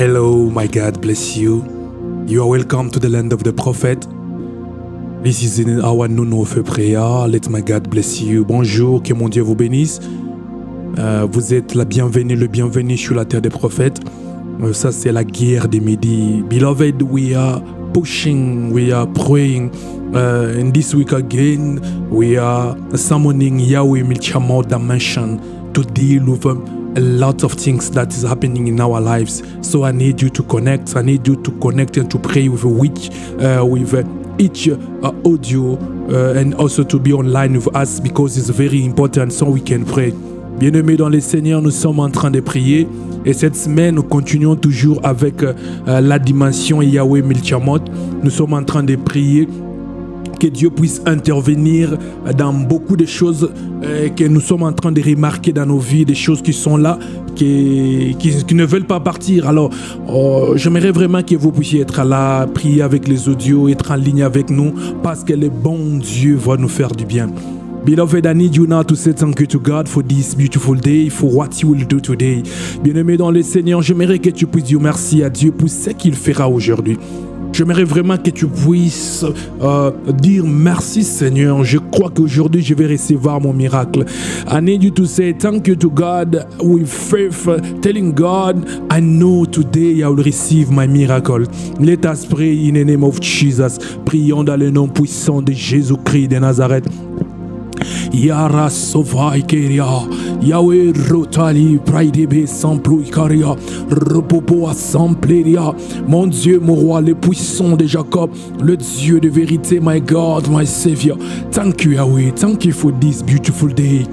Hello, my God bless you. You are welcome to the land of the prophet. This is in our noon of prayer. Let my God bless you. Bonjour, que mon Dieu vous bénisse. Vous êtes la bienvenue, le bienvenu sur la terre des prophètes. Ça, c'est la guerre des midis. Beloved, we are pushing, we are praying. And this week again, we are summoning Yahweh Milchamot dimension to deal with a lot of things that is happening in our lives. So I need you to connect. I need you to connect and to pray with each audio and also to be online with us because it's very important so we can pray. Bien-aimés dans le Seigneur, nous sommes en train de prier et cette semaine, nous continuons toujours avec la dimension Yahweh Milchamot. Nous sommes en train de prier que Dieu puisse intervenir dans beaucoup de choses que nous sommes en train de remarquer dans nos vies, des choses qui sont là, qui ne veulent pas partir. Alors, j'aimerais vraiment que vous puissiez être là, prier avec les audios, être en ligne avec nous, parce que le bon Dieu va nous faire du bien. Beloved, I need you now to say thank you to God for this beautiful day, for what you will do today. Bien-aimé dans le Seigneur, j'aimerais que tu puisses dire merci à Dieu pour ce qu'il fera aujourd'hui. J'aimerais vraiment que tu puisses dire merci Seigneur. Je crois qu'aujourd'hui je vais recevoir mon miracle. I need you to say thank you to God with faith, telling God, I know today I will receive my miracle. Let us pray in the name of Jesus. Prions dans le nom puissant de Jésus-Christ de Nazareth. Yara Sovai Keria, Yahweh Rotali, Praidebe Samplouikaria, Repopo Assembléria, mon Dieu, mon roi, le puissant de Jacob, le Dieu de vérité, my God, my Savior. Thank you, Yahweh. Thank you for this beautiful day.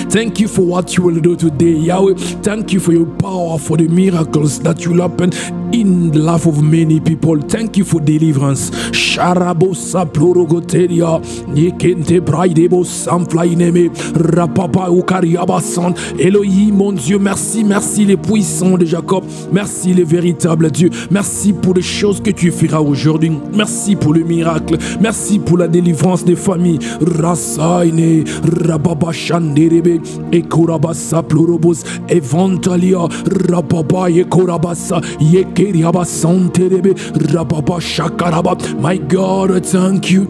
Thank you for what you will do today, Yahweh. Thank you for your power, for the miracles that will happen in the life of many people. Thank you for deliverance. Sharabo saplorogoteria, yekente braidebo samflaineme, rapapa ukariabasan. Elohim, mon Dieu, merci, merci les puissants de Jacob. Merci les véritables Dieu. Merci pour les choses que tu feras aujourd'hui. Merci pour le miracle. Merci pour la délivrance des familles. Rasaine, rababa shandere. Ekorabasa plurobus evantalia rababa ekorabasa yekeriabasanterebe rababa shakaraba. My God, thank you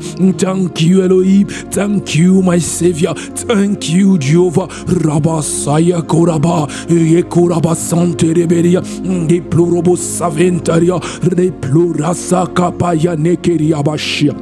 Elohim, thank you my Savior, thank you Jehovah. Rabasaya koraba ekorabasantereberia de plurobus saventaria de plurasa kapaya nekeriabashia.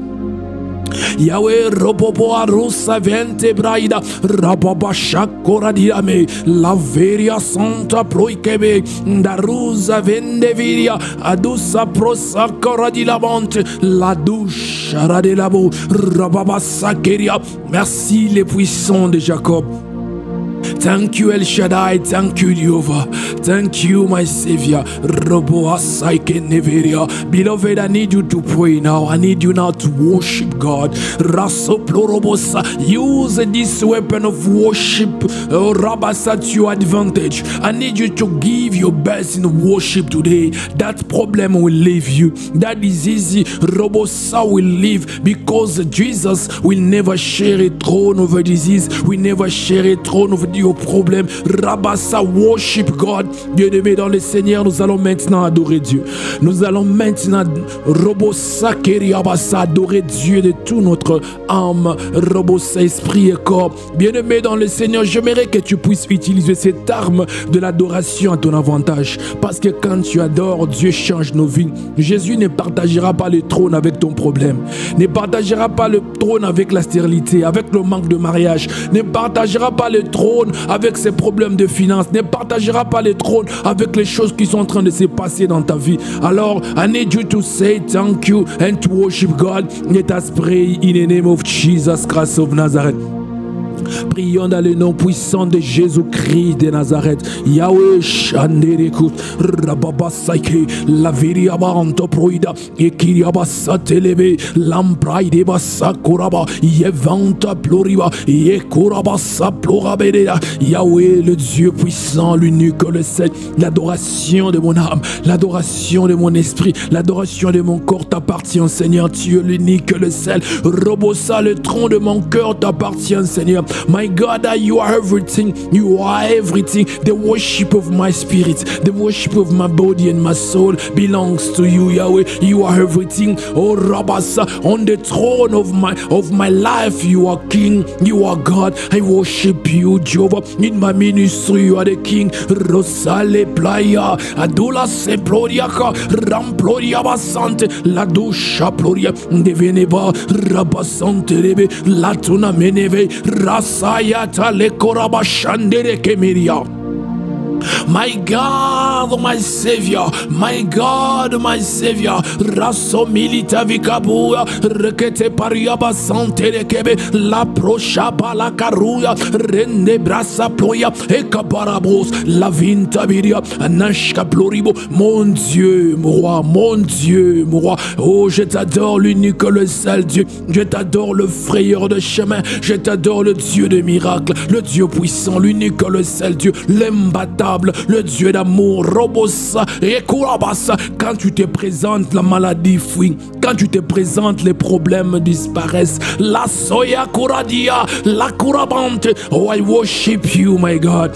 Yahweh robobo arusa vente braida rababa shakora diame la veria santa proikebe darusa vende viria adusa prosa cora di lavante la douche de labo rababa sakeria. Merci les puissants de Jacob. Thank you El Shaddai, thank you Jehovah, thank you my Savior. Beloved, I need you to pray now. I need you now to worship God. Use this weapon of worship at your advantage. I need you to give your best in worship today. That problem will leave you. That disease will leave because Jesus will never share a throne over disease. We never share a throne over your problème. Rabassa, worship God. Bien-aimé dans le Seigneur, nous allons maintenant adorer Dieu. Nous allons maintenant Robossa Keriabassa, adorer Dieu de toute notre âme, Robossa, esprit et corps. Bien-aimé dans le Seigneur, j'aimerais que tu puisses utiliser cette arme de l'adoration à ton avantage. Parce que quand tu adores, Dieu change nos vies. Jésus ne partagera pas le trône avec ton problème. Ne partagera pas le trône avec la stérilité, avec le manque de mariage. Ne partagera pas le trône avec ses problèmes de finances. Ne partagera pas le trône avec les choses qui sont en train de se passer dans ta vie. Alors, I need you to say thank you and to worship God. Let us pray in the name of Jesus Christ of Nazareth. Prions dans le nom puissant de Jésus-Christ de Nazareth. Yahweh Shanderekut Rababa Saike La Viriaba Antoproida Ekiriaba Satelebe Lampraide Basakuraba Yevanta Ploriba Yekuraba Saplorabedea. Yahweh le Dieu puissant, l'unique, le seul. L'adoration de mon âme, l'adoration de mon esprit, l'adoration de mon corps t'appartient, Seigneur. Tu es l'unique, le seul. Robosa, le tronc de mon cœur t'appartient, Seigneur. My God, that you are everything. You are everything. The worship of my spirit, the worship of my body and my soul belongs to you, Yahweh. You are everything. Oh Rabasa, on the throne of my life, you are King. You are God. I worship you, Jehovah. In my ministry, you are the King. Rosale playa, Adula se ploriaka, Ramploria basante, La dusha ploria, Deveneba, Rabasante rebe, Latuna meneve, Rasayata le korabashandere kemeria. My God, my Savior, my God, my Savior, Rasso milita vicabua, Rekete pariaba sante rekebe, La procha la caruya, Rende brassa ploya, Ekaparabos, La vinta viria, Anashka ploribo, mon Dieu, mon roi, mon Dieu, mon roi. Oh, je t'adore, l'unique, le seul Dieu, je t'adore, le frayeur de chemin, je t'adore, le Dieu de miracles, le Dieu puissant, l'unique, le seul Dieu, l'imbattable, le Dieu d'amour, Robosa et Kurabasa. Quand tu te présentes, la maladie fuit. Quand tu te présentes, les problèmes disparaissent. La soya kuradia, la kurabante. Oh, I worship you, my God.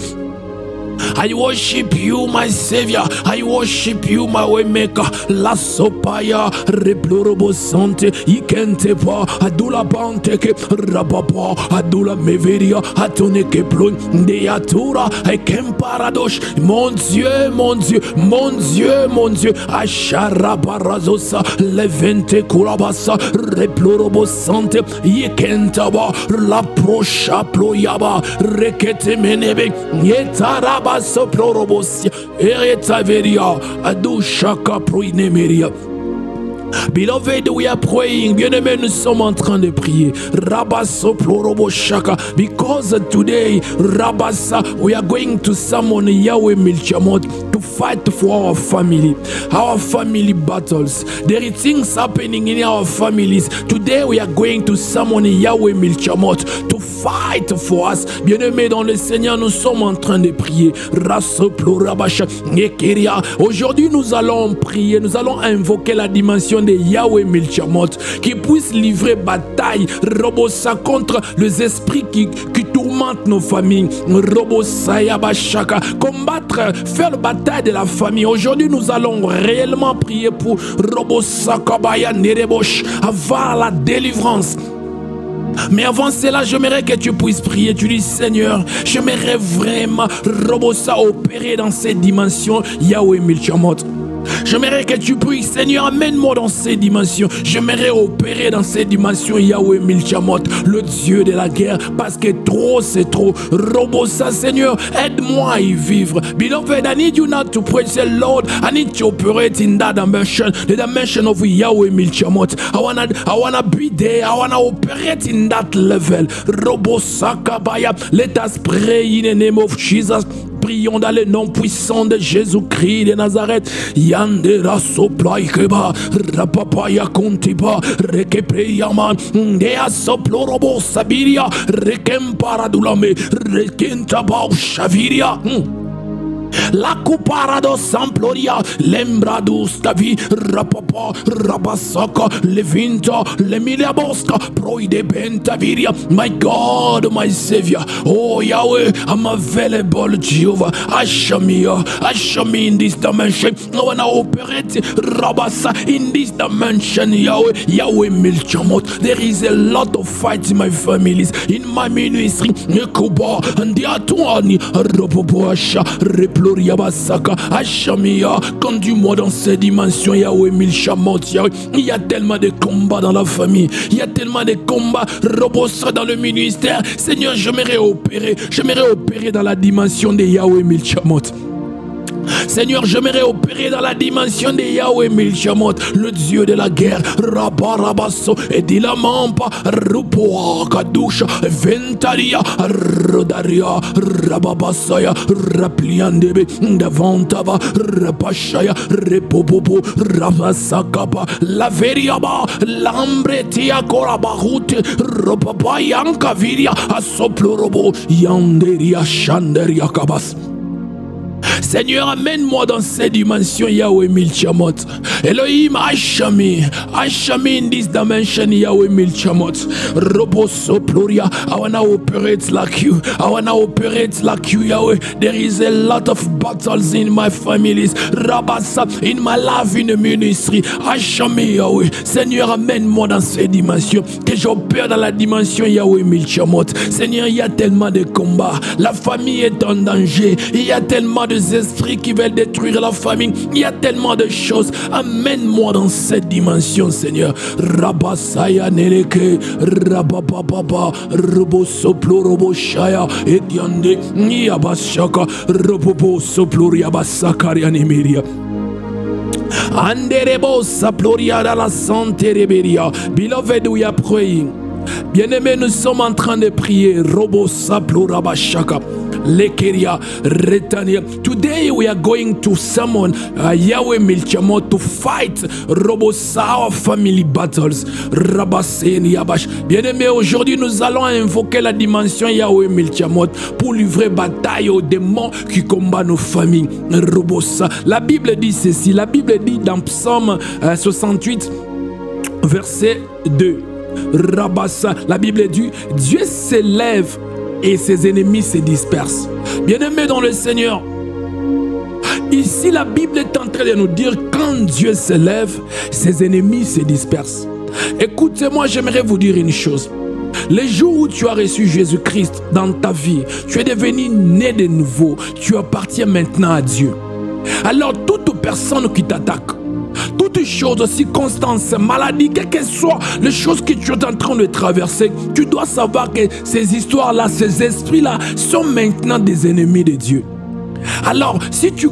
I worship you, my Savior. I worship you, my Waymaker. La sopaya, replorobo sante, ikentepa, adula banteke, rababa, adula meveria, atoneke plon, deatura, ekemparadosh. Mon Dieu, mon Dieu, mon Dieu, mon Dieu, asharabarazosa, levente kurabasa, replorobo sante, ikentaba, la procha ployaba, rekete menebe, yetaraba. Soplorobosia, Eretaveria, Adushaka Proinemeria. Beloved, we are praying. Bien-aimés, nous sommes en train de prier. Rabaso plorobo shaka. Because today, Rabasa, we are going to summon Yahweh Milchamot to fight for our family battles. There are things happening in our families. Today, we are going to summon Yahweh Milchamot to fight for us. Bien-aimés, dans le Seigneur, nous sommes en train de prier. Raso plorabasha nekeria. Aujourd'hui, nous allons prier. Nous allons invoquer la dimension de Yahweh Milchamot qui puisse livrer bataille Robosa contre les esprits qui tourmentent nos familles. Robosa Yabashaka, combattre, faire la bataille de la famille. Aujourd'hui, nous allons réellement prier pour Robosa Kabaya Nerebosh, avoir la délivrance. Mais avant cela, j'aimerais que tu puisses prier. Tu dis, Seigneur, j'aimerais vraiment Robosa opérer dans cette dimension Yahweh Milchamot. J'aimerais que tu pries, Seigneur, amène-moi dans ces dimensions. J'aimerais opérer dans ces dimensions Yahweh Milchamot, le Dieu de la guerre, parce que trop c'est trop. Robosa, Seigneur, aide-moi à y vivre. Beloved, I need you not to pray. Say, Lord, I need to operate in that dimension, the dimension of Yahweh Milchamot. I wanna be there. I wanna operate in that level. Robosa Kabaya. Let us pray in the name of Jesus. Prions dans le nom puissant de Jésus-Christ de Nazareth. Yandera sopla ikeba, rapapaya kontiba, rekepreyaman, dea soplorobo sabiria, rekemparadulame, rekentaba shaviria. La cuparado samploria, lembradus tavi, rapapa, rabasaka, levinta, lemilia bosca, proide bentaviria. My God, my Savior, oh Yahweh, I'm available, Jehovah. Usher me in this dimension. I wanna operate Rabasa in this dimension, Yahweh, Yahweh Milchamot. There is a lot of fight in my families, in my ministry. Nekuba and the Atuani, Roboboasha, Yabasaka, Ashamia, conduis-moi dans ces dimensions, Yahweh Milchamot. Il y a tellement de combats dans la famille, il y a tellement de combats, Robosa dans le ministère. Seigneur, j'aimerais opérer dans la dimension de Yahweh Milchamot. Seigneur, j'aimerais opérer dans la dimension de Yahweh Milchamot, le Dieu de la guerre. Rabarabaso, et dilamampa, rupoa, kadusha, ventaria, rodaria, rababasaya, rapliandebe, davantava, rapashaya, repopopo, rabasakapa, la veriaba, lambretia korabarute, ropapa yankaviria, asoplorobo, yanderia, shanderia kabas. Seigneur, amène-moi dans cette dimension, Yahweh Milchamot. Elohim, usher me in this dimension, Yahweh Milchamot. Robo Soploria, I want to operate like you. I want to operate like you, Yahweh. There is a lot of battles in my families, Rabassa, in my life, in the ministry. Usher me, Yahweh. Seigneur, amène-moi dans cette dimension, que j'opère dans la dimension, Yahweh Milchamot. Seigneur, il y a tellement de combats. La famille est en danger. Il y a tellement d'esprits qui veulent détruire la famille. Il y a tellement de choses. Amène-moi dans cette dimension, Seigneur. Rabasaya Neleke, Rabababa, Robo Soplo, Robo Shaya, Ediande, Niabashaka, Robo Soplo, Riabasakaria Nemiria. Anderebo Saploria da la Santé Reberia. Beloved, we are praying. Bien-aimés, nous sommes en train de prier. Robo Saplo Rabashaka. Lekeria Retania. Today we are going to summon Yahweh Milchamot to fight our family battles. Rabaseni Yabash. Bien-aimés, aujourd'hui nous allons invoquer la dimension Yahweh Milchamot pour livrer bataille aux démons qui combattent nos familles. Robosa. La Bible dit ceci. La Bible dit dans Psaume 68, verset 2. Rabassa. La Bible dit, Dieu s'élève et ses ennemis se dispersent. Bien-aimés dans le Seigneur, ici la Bible est en train de nous dire, quand Dieu s'élève, ses ennemis se dispersent. Écoutez-moi, j'aimerais vous dire une chose. Le jour où tu as reçu Jésus-Christ dans ta vie, tu es devenu né de nouveau, tu appartiens maintenant à Dieu. Alors toute personne qui t'attaque, toutes choses, circonstances, maladies, quelles que soient les choses que tu es en train de traverser, tu dois savoir que ces histoires-là, ces esprits-là sont maintenant des ennemis de Dieu. Alors, si tu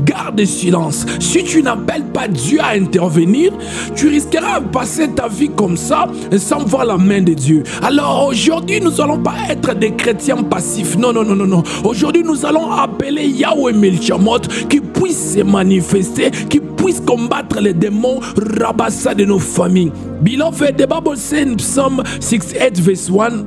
gardes silence, si tu n'appelles pas Dieu à intervenir, tu risqueras de passer ta vie comme ça, sans voir la main de Dieu. Alors, aujourd'hui, nous n'allons pas être des chrétiens passifs. Non, non, non, non, non. Aujourd'hui, nous allons appeler Yahweh Milchamot qui puisse se manifester, qui puisse combattre les démons Rabassa de nos familles. Beloved, the Bible says in Psalm 68 verse 1,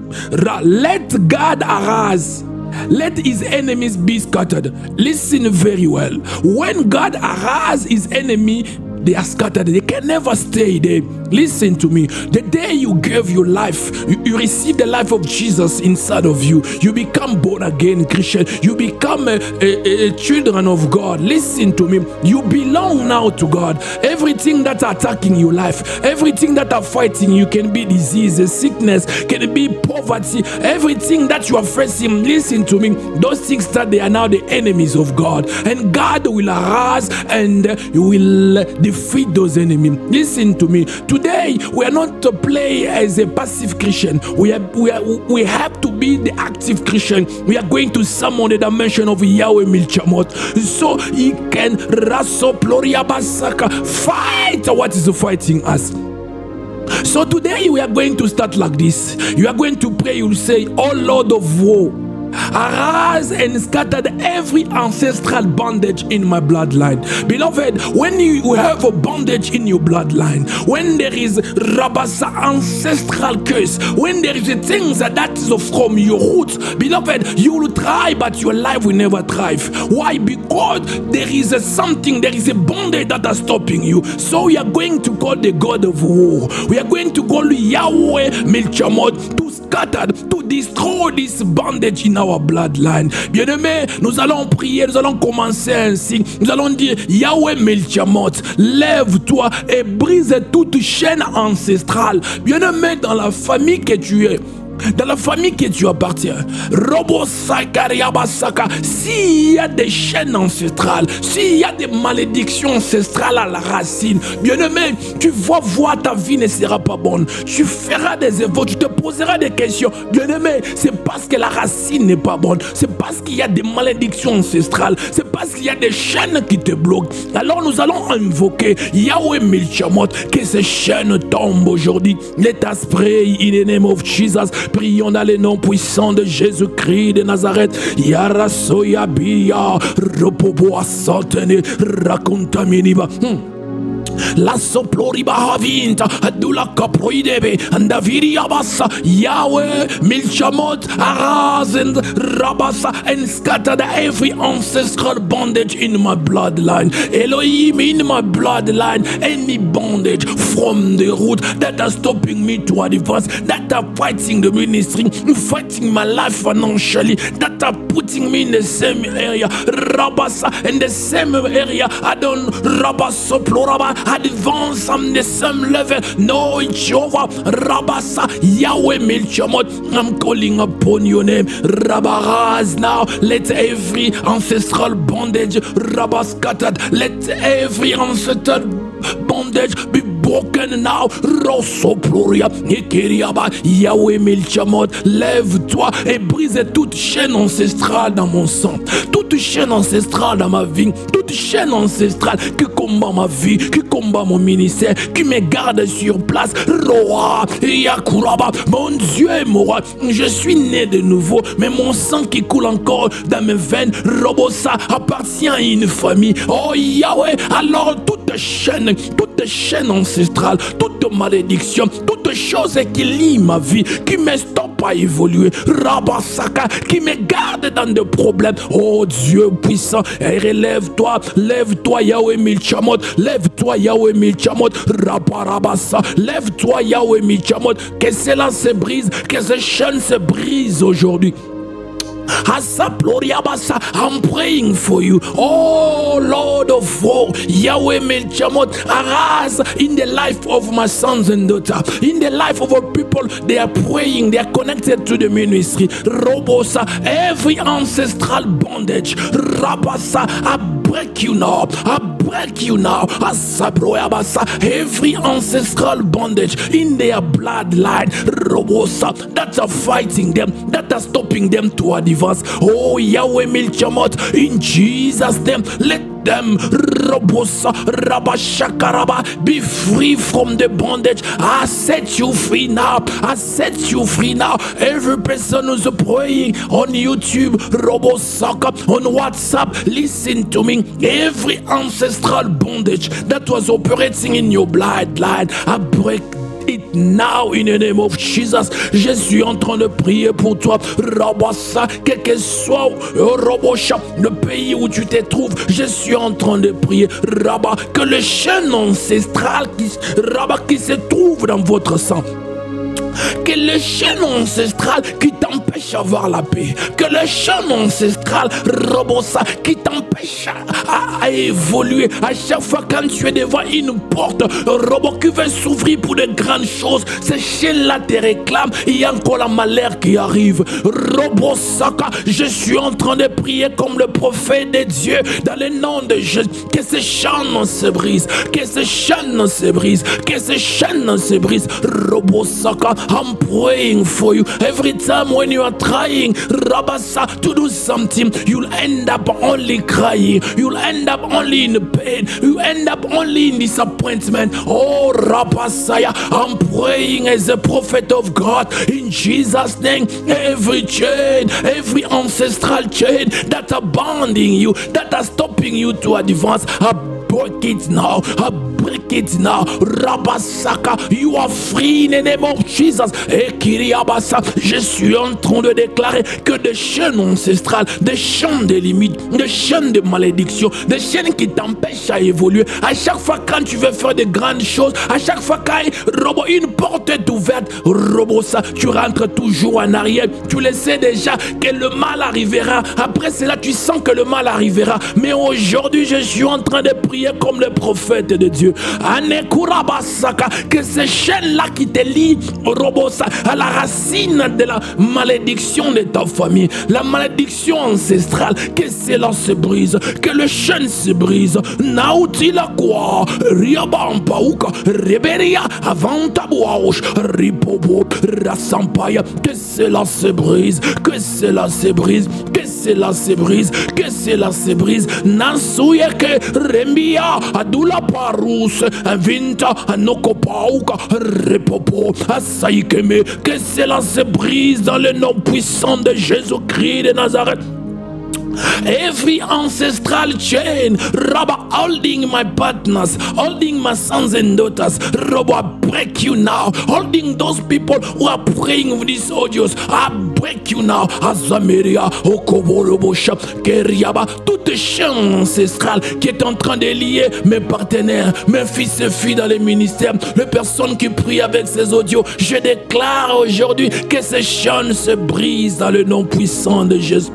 let God arise. Let his enemies be scattered. Listen very well. When God arises his enemy, they are scattered. They can never stay there. Listen to me. The day you gave your life, you receive the life of Jesus inside of you. You become born again Christian. You become a children of God. Listen to me. You belong now to God. Everything that are attacking your life, everything that are fighting you, can be disease, sickness, can be poverty, everything that you are facing. Listen to me. Those things that they are now the enemies of God, and God will arise and will defeat those enemies. Listen to me. Today we are not to play as a passive Christian. We have to be the active Christian. We are going to summon the dimension of Yahweh Milchamot, so he can fight what is fighting us. So today we are going to start like this. You are going to pray. You will say, "Oh Lord of war, arise and scatter every ancestral bondage in my bloodline." Beloved, when you have a bondage in your bloodline, when there is Rabasa ancestral curse, when there is a thing that is from your roots, beloved, you will try, but your life will never thrive. Why? Because there is something, there is a bondage that is stopping you. So we are going to call the God of war. We are going to call Yahweh Milchamot to scatter, to destroy this bondage in our bloodline. Bien-aimés, nous allons prier, nous allons commencer ainsi. Nous allons dire, Yahweh Milchamot, lève-toi et brise toute chaîne ancestrale. Bien-aimé, dans la famille que tu es, dans la famille que tu appartiens, Robo Sakariabasaka, s'il y a des chaînes ancestrales, s'il y a des malédictions ancestrales à la racine, bien-aimé, tu vas voir, ta vie ne sera pas bonne. Tu feras des efforts, tu te poseras des questions. Bien-aimé, c'est parce que la racine n'est pas bonne. C'est parce qu'il y a des malédictions ancestrales. C'est parce qu'il y a des chaînes qui te bloquent. Alors nous allons invoquer Yahweh Milchamot, que ces chaînes tombent aujourd'hui. Let us pray in the name of Jesus. Prions dans le nom puissant de Jésus-Christ de Nazareth. Yarasoya Bia, Ropobo Asatene, Racontaminiba. La soplori bahavinta, adula caproidebe, and aviriabasa, Yahweh, Milchamot, Araz, and Rabasa, and scattered every ancestral bondage in my bloodline. Elohim, in my bloodline, any bondage from the root that are stopping me to advance, that are fighting the ministry, fighting my life financially, that are putting me in the same area, Rabasa, in the same area, I don't Rabasoploraba. Advance on the same level. No, Jehovah, Rabasa, Yahweh, Milchamot, I'm calling upon your name. Rabaraz now. Let every ancestral bondage, Rabas scattered. Let every ancestral bondage be broken now. Rosoploria, Ekeriaba, Yahweh, Milchamot, lève-toi et brise toute chaîne ancestrale dans mon sang, toute chaîne ancestrale dans ma vie, toute chaîne ancestrale qui combat ma vie, qui combat mon ministère, qui me garde sur place. Roa, Yakuraba, mon Dieu est mon roi. Je suis né de nouveau, mais mon sang qui coule encore dans mes veines, Robosa, appartient à une famille. Oh Yahweh, alors toute chaîne ancestrale, toute malédiction, toute chose qui lie ma vie, qui me stoppe à évoluer, Rabasaka, qui me garde dans des problèmes. Oh Dieu puissant, relève-toi, lève-toi Yahweh Milchamot, lève-toi Yahweh Milchamot, Rabarabasa, lève-toi Yahweh Milchamot, que cela se brise, que ces chaînes se brisent aujourd'hui. I'm praying for you. Oh Lord of war, Yahweh Milchamot, arise in the life of my sons and daughters, in the life of our people. They are praying, they are connected to the ministry. Robosa, every ancestral bondage, Rabasa, I break you now. I break you now. Every ancestral bondage in their bloodline, Robosa, that are fighting them, that are stopping them to advance. Oh Yahweh Milchamot, in Jesus' name, let them Robosa Rabashakaraba be free from the bondage. I set you free now. I set you free now. Every person who's praying on YouTube, Robosaka, on WhatsApp, listen to me. Every ancestral bondage that was operating in your bloodline, I break it now in the name of Jesus. Je suis en train de prier pour toi, Rabassa, quel que soit le pays où tu te trouves. Je suis en train de prier, Rabba, que le chaîne ancestral qui se trouve dans votre sang, que le chaîne ancestral qui t'empêche d'avoir la paix, que le chaîne ancestral, Robosa, qui t'empêche à évoluer à chaque fois quand tu es devant une porte, Robot qui veut s'ouvrir pour de grandes choses, ces chaînes-là te réclament, il y a encore la malheur qui arrive. Robosaka, je suis en train de prier comme le prophète de Dieu dans le nom de Jésus, que ces chaînes se brisent, que ces chaînes se brisent, que ces chaînes se brisent. Robosaka, I'm praying for you. Every time when you are trying, Rabasa, to do something, you'll end up only crying. You'll end up only in pain. You end up only in disappointment. Oh, Rabasaya, I'm praying as a prophet of God in Jesus' name. Every chain, every ancestral chain that are binding you, that are stopping you to advance, I break it now. I break it now. Rabasaka, you are free in the name of Jesus. Et Kiriabasa, je suis en train de déclarer que des chaînes ancestrales, des chaînes de limites, des chaînes de malédiction, des chaînes qui t'empêchent à évoluer. À chaque fois quand tu veux faire de grandes choses, à chaque fois quand une porte est ouverte, Robosa, tu rentres toujours en arrière. Tu le sais déjà que le mal arrivera. Après cela, tu sens que le mal arrivera. Mais aujourd'hui, je suis en train de prier comme le prophète de Dieu. Que ces chaînes-là qui te lient, Robosa, à la racine de la malédiction de ta famille, la malédiction ancestrale, que cela se brise, que le chaîne se brise. Nautila quoi, Riabampauka, Reberia, Avantabouach, Ripobo, Rassampaya, que cela se brise, que cela se brise, que cela se brise, que cela se brise. Nansuyeke, Rembia, Adula Parus, Vinta, Anokopauka, Repopo, Asaikeme, que cela se brise dans le nom puissant de Jésus-Christ de Nazareth. Every ancestral chain, Rabba, holding my partners, holding my sons and daughters, Rabba, I break you now. Holding those people who are praying with these audios, I break you now. Azameria, Okoborobosha, Keriaba, toute chaîne ancestrale qui est en train de lier mes partenaires, mes fils et filles dans les ministères, les personnes qui prient avec ces audios, je déclare aujourd'hui que ces chaînes se brisent dans le nom puissant de Jésus.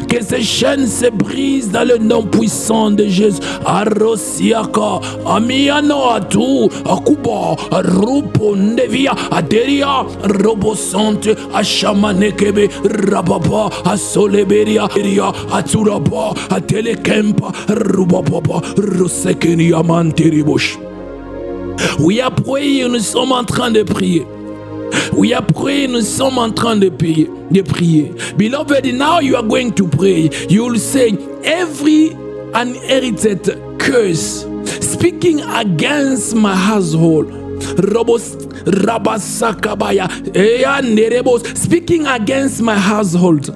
Que ces chaînes se brisent dans le nom puissant de Jésus. Arosiaka, Amiano Atu, Akuba, Rupo Nevia, Aderia, Robosante, Ashamanekebe, Rababa, Asoleberia, Aturaba, Atelekempa, Rubaba, Rosekenia Mantiribush. Oui, après, nous sommes en train de prier. Oui, après, nous sommes en train de prier. Beloved, now you are going to pray. You will say, every inherited curse speaking against my household, Rabasakabaya, speaking against my household,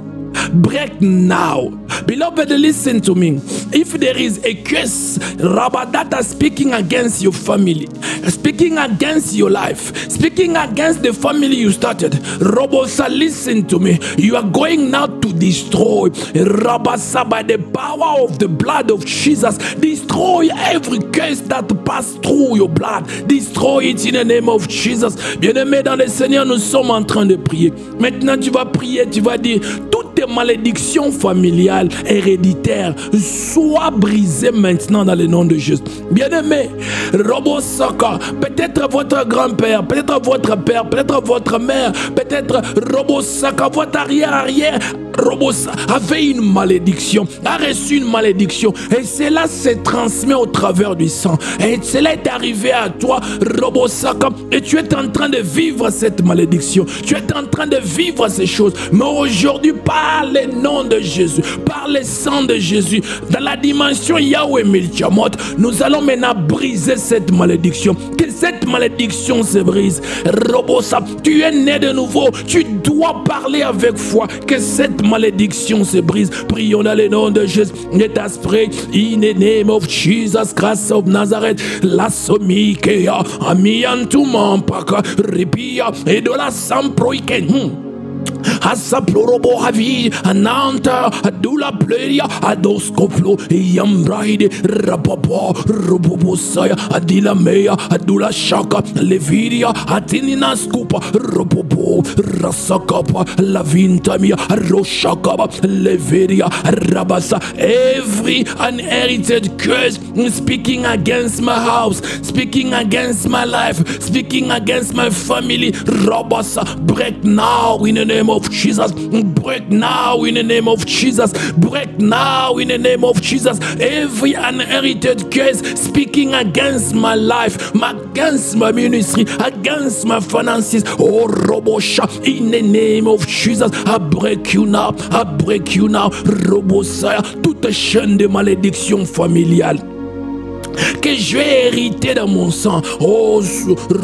break now. Beloved, listen to me. If there is a curse, Rabadata, speaking against your family, speaking against your life, speaking against the family you started, Robosa, listen to me. You are going now to destroy, Rabasa, by the power of the blood of Jesus. Destroy every curse that passed through your blood. Destroy it in the name of Jesus. Bien-aimé dans le Seigneur, nous sommes en train de prier. Maintenant, tu vas prier, tu vas dire, toutes tes malédictions familiales, héréditaires, soient brisées maintenant dans le nom de Jésus. Bien-aimé, Robosaka, peut-être votre grand-père, peut-être votre père, peut-être votre mère, peut-être Robosaka, votre arrière-arrière, Robosa avait une malédiction, a reçu une malédiction, et cela se transmet au travers du sang. Et cela est arrivé à toi, Robosaka, et tu es en train de vivre cette malédiction. Tu es en train de vivre ces choses. Mais aujourd'hui, par le nom de Jésus, par le sang de Jésus, dans la dimension Yahweh Milchamot, nous allons maintenant briser cette malédiction. Que cette malédiction se brise. Robosa, tu es né de nouveau. Tu dois parler avec foi. Que cette malédiction se brise. Prions dans le nom de Jésus. Let us pray in the name of Jesus Christ of Nazareth. La somikea, amiantumampaka, ripia, et de la samproiken. Asaplorobo havi, ananta, adula pleria, adoskoplo, yambraide, rapapa, robobosaya, adila mea, adula shaka, leviria, atinina scupa, robobo, rasakapa, lavintamia, roshakaba, leveria, rabasa. Every inherited curse speaking against my house, speaking against my life, speaking against my family, rabasa, break now in the name of Jesus. Break now in the name of Jesus. Break now in the name of Jesus. Every inherited curse speaking against my life, against my ministry, against my finances, oh Robosha, in the name of Jesus, I break you now. I break you now. Robosaya, toute chaîne de malédiction familiale que je vais hériter dans mon sang. Oh,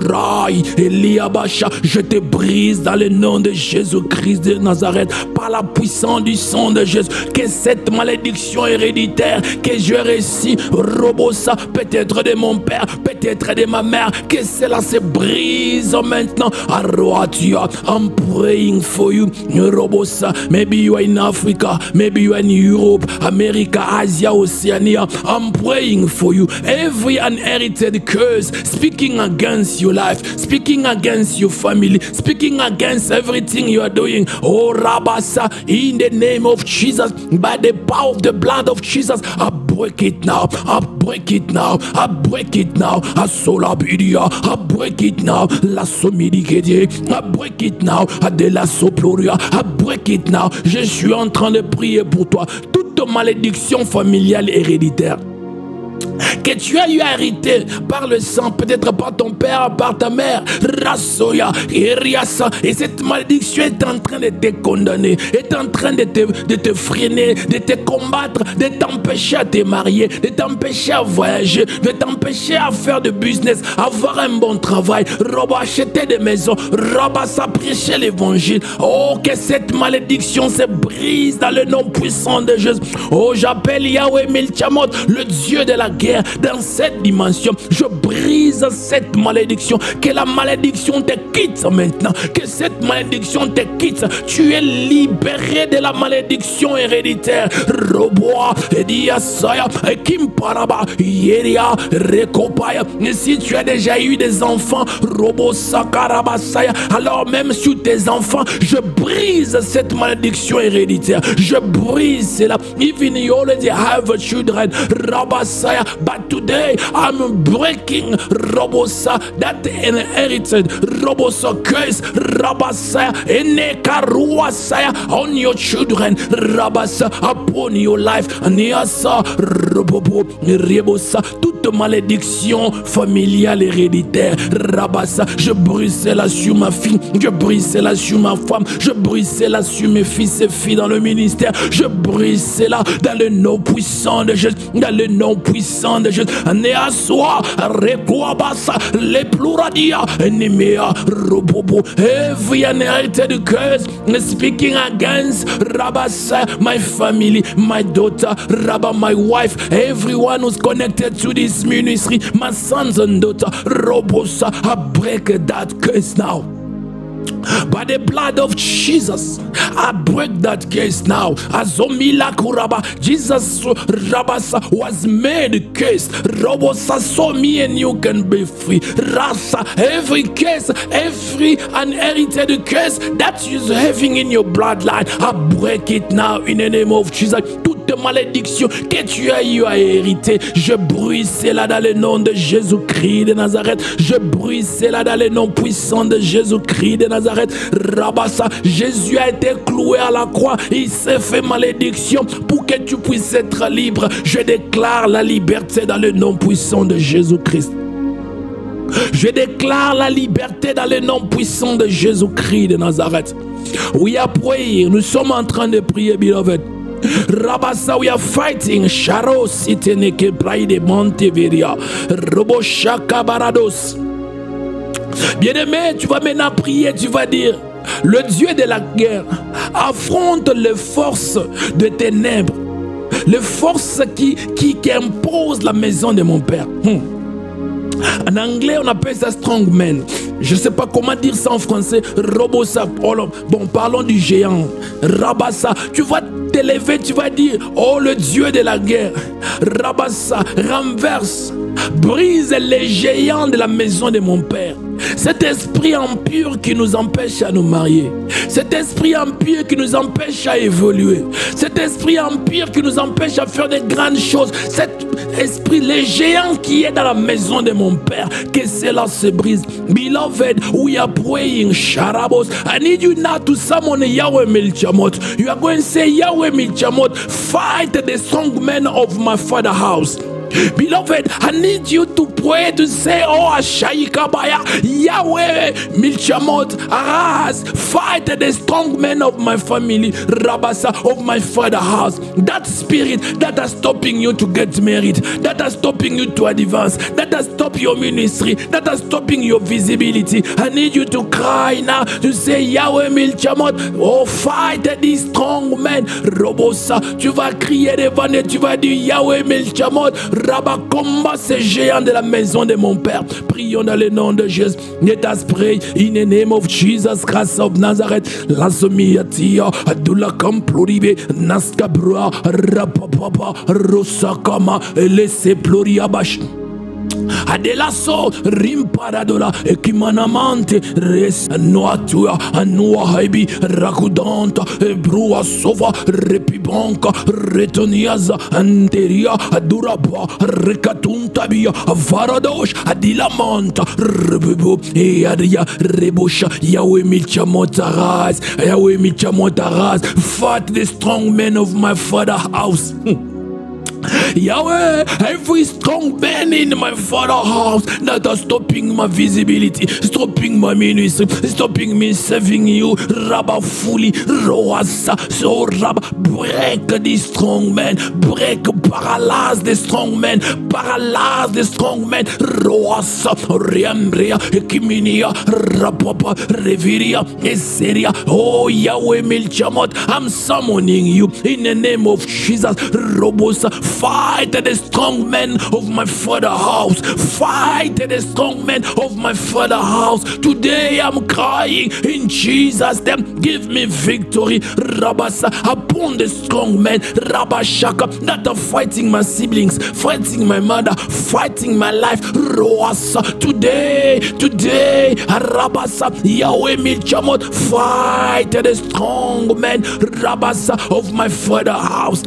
Rai, Eliabasha, je te brise dans le nom de Jésus-Christ de Nazareth, par la puissance du sang de Jésus. Que cette malédiction héréditaire que je réussis, Robosa, peut-être de mon père, peut-être de ma mère, que cela se brise maintenant. Aroatia, I'm praying for you, Robosa. Maybe you are in Africa, maybe you are in Europe, America, Asia, Oceania. I'm praying for you. Every inherited curse speaking against your life, speaking against your family, speaking against everything you are doing. Oh Rabasa, in the name of Jesus, by the power of the blood of Jesus, I break it now. I break it now. I break it now. I solabidia. I break it now. La somidikede. I break it now. De la soploria. I break it now. Je suis en train de prier pour toi. Toute malédiction familiale héréditaire que tu as eu à hériter par le sang, peut-être par ton père, par ta mère. Rasoya, Iriasa. Et cette malédiction est en train de te condamner, est en train de te freiner, de te combattre, de t'empêcher à te marier, de t'empêcher à voyager, de t'empêcher à faire de business, avoir un bon travail, acheter des maisons, prêcher l'évangile. Oh, que cette malédiction se brise dans le nom puissant de Jésus. Oh, j'appelle Yahweh Milchamot, le Dieu de la guerre, dans cette dimension. Je brise cette malédiction. Que la malédiction te quitte maintenant. Que cette malédiction te quitte. Tu es libéré de la malédiction héréditaire. Roboa, Ediasaya, Kimparaba, Yeria, Rekopaya. Et si tu as déjà eu des enfants, Robo Sakarabasaya, alors même sur tes enfants, je brise cette malédiction héréditaire. Je brise cela. Even you already have children, Rabasaya, but today I'm breaking Robosa, that inherited Robosa curse, Rabasaya, Enekaruasaya, on your children, Rabasa, upon your life, Niasa, Robobo, Rebosa, toute malédiction familiale héréditaire, Rabasa, je brise cela sur ma fille, je brise cela sur ma femme, je brise cela sur mes fils et filles dans le ministère, je brise cela dans le nom puissant de Jésus, dans le nom puissant de Jésus. Neaswa, Rekwabasa, les pluradia, Nemea, Robobo, every inherited curse speaking against Rabasa, my family, my daughter, Rabba, my wife, everyone who's connected to this ministry, my sons and daughters, Robosa, I break that curse now. By the blood of Jesus, I break that case now. Azomila Kuraba, Jesus Rabasa was made case. Robosa, so me and you can be free. Rasa, every case, every unherited case that you're having in your bloodline, I break it now in the name of Jesus. Toute malédiction que tu as eu à hériter, je brise cela dans le nom de Jésus-Christ de Nazareth. Je brise cela dans le nom puissant de Jésus-Christ de Nazareth. Rabassa, Jésus a été cloué à la croix. Il s'est fait malédiction pour que tu puisses être libre. Je déclare la liberté dans le nom puissant de Jésus-Christ. Je déclare la liberté dans le nom puissant de Jésus-Christ de Nazareth. We are praying. Nous sommes en train de prier, beloved. Rabasa, we are fighting. Sharo siteneke praide Monteveria. Robo shaka barados. Bien-aimé, tu vas maintenant prier, tu vas dire: le Dieu de la guerre affronte les forces de ténèbres, les forces qui imposent la maison de mon père. En anglais, on appelle ça strongman. Je ne sais pas comment dire ça en français. Robosa. Bon, parlons du géant. Rabassa. Tu vas t'élever, tu vas dire: oh, le Dieu de la guerre. Rabassa. Renverse. Brise les géants de la maison de mon père. Cet esprit impur qui nous empêche à nous marier. Cet esprit impur qui nous empêche à évoluer. Cet esprit impur qui nous empêche à faire de grandes choses. Cet esprit, les géants qui est dans la maison de mon père, que cela se brise. Beloved, we are praying. Sharabos. I need you now to summon Yahweh Milchamot. You are going to say, Yahweh Milchamot, fight the strong men of my father's house. Beloved, I need you to pray to say, oh, Ashaikabaya, Yahweh Milchamot, arise, fight the strong men of my family, Rabasa, of my father's house. That spirit that is stopping you to get married, that is stopping you to advance, that has stopped your ministry, that is stopping your visibility. I need you to cry now, to say, Yahweh Milchamot, oh, fight these strong men, Robosa. Tu vas crier devant et tu vas dire, Yahweh Milchamot, Rabba, combat ces géants de la maison de mon père. Prions dans le nom de Jésus. Let us pray in the name of Jesus Christ of Nazareth. Lasomiatia, Adula Kamploribe, Naskabra, Rapapapa, Rosakama, Lese Ploriabash. Adelaso rimparadola ekimanamante res noatua anua haibi rakudanta brua sova repibanka retoniaza anteria aduraba rekatuntabia varadosh adilamanta rebibu earia rebosha Yahweh Milchamot arise, Yahweh Milchamot arise, fight the strong men of my father's house. Yahweh, every strong man in my father's house that are stopping my visibility, stopping my ministry, stopping me serving you, Rabba fully, Roasa, so Rabba, break the strong man, break, paralyze the strong man, paralyze the strong man, Roasa, Riambria, Ekiminia, Rapapa, Reviria, Eseria, oh Yahweh Milchamot, I'm summoning you in the name of Jesus, Robosa, fight the strong men of my father's house. Fight the strong men of my father's house. Today I'm crying in Jesus' name. Give me victory, Rabasa, upon the strong men, Rabashaka, that are fighting my siblings, fighting my mother, fighting my life, Roasa. Today, Rabasa, Yahweh Milchamot, fight the strong men, Rabasa, of my father's house.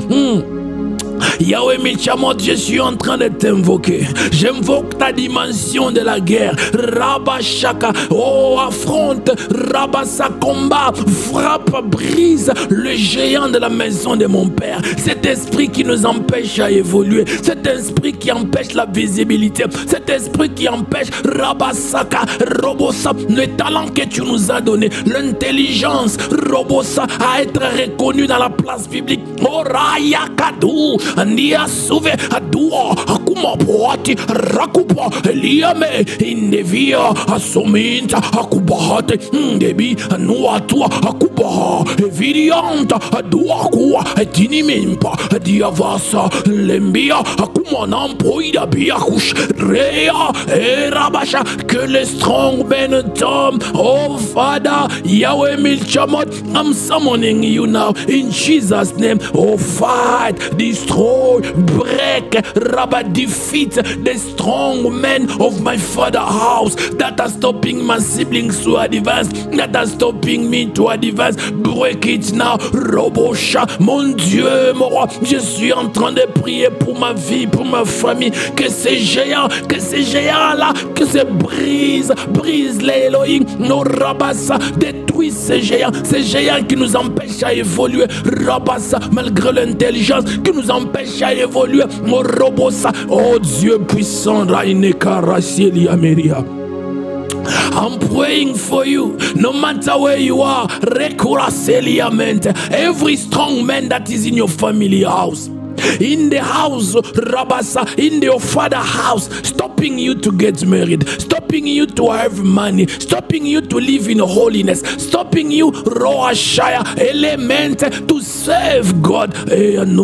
Yahweh Milchamot, je suis en train de t'invoquer. J'invoque ta dimension de la guerre. Rabashaka, oh, affronte, Rabasa, combat, frappe, brise le géant de la maison de mon père. Cet esprit qui nous empêche à évoluer, cet esprit qui empêche la visibilité, cet esprit qui empêche, Rabasaka, Robosa, le talent que tu nous as donné, l'intelligence, Robosa, à être reconnu dans la place publique. Oh, Rayakadou. Andia suve adua akuma poati rakupa eliame indevia asominta akubahate ndebi anuatua akubaha evirianta adua kuwa etinimimpa diavasa lembia akuma nampoida biakush rea erabasha, que les strong men tombe. Oh Father, Yahweh Milchamot, I'm summoning you now in Jesus' name. Oh, fight, destroy, break, Rabba, defeat the strong men of my father's house that are stopping my siblings to advance, that are stopping me to advance. Break it now, Robosha. Mon Dieu, mon roi, je suis en train de prier pour ma vie, pour ma famille, que ces géants-là, que se brise les Elohim, nos Rabassa, détruisent ces géants qui nous empêchent à évoluer, Rabassa, malgré l'intelligence, qui nous empêche à évoluer, mon Robosa, oh Dieu puissant, Raineka Rasieli Ameria. I'm praying for you, no matter where you are, every strong man that is in your family house, in the house, Rabasa, in your father's house, stopping you to get married, stopping you to have money, stopping you to live in holiness, stopping you, Roashaya, element to serve God. In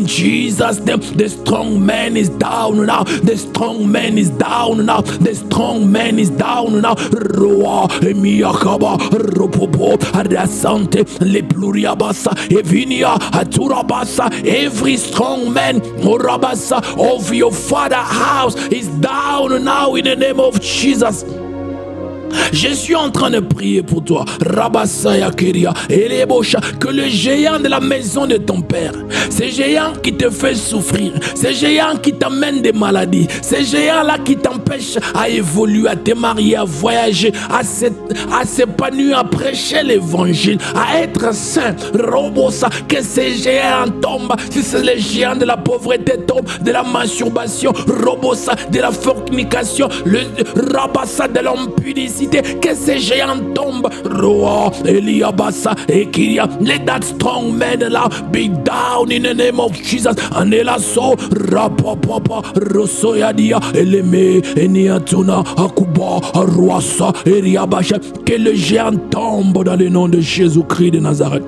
Jesus' name, the strong man is down now. The strong man is down now. The strong man is down now. Roa, Emiakaba, Ropopo, Adasante, Lepluriabasa, Evinia, Aturabasa, every strong man, Morabasa, of your father's house is down now in the name of Jesus. Je suis en train de prier pour toi, Rabasaya Keria, Elebosha, que le géant de la maison de ton père, ce géant qui te fait souffrir, ce géant qui t'amène des maladies, ce géant-là qui t'empêche à évoluer, à te marier, à voyager, à s'épanouir, à prêcher l'évangile, à être saint, Robosa, que ces géants tombent. Si c'est les géants de la pauvreté tombe, de la masturbation, Robosa, de la fornication, le Rabasa de l'impudicité, que ces géants tombent. Roa, Eliabasa, Ekiria, let that strong man now be down in the name of Jesus. Anelaso, Rapapapa, Rosoyadia, Eleme, Eniatuna, Akuba, Aruasa, Eriabasha, que le géant tombe dans le nom de Jésus-Christ de Nazareth.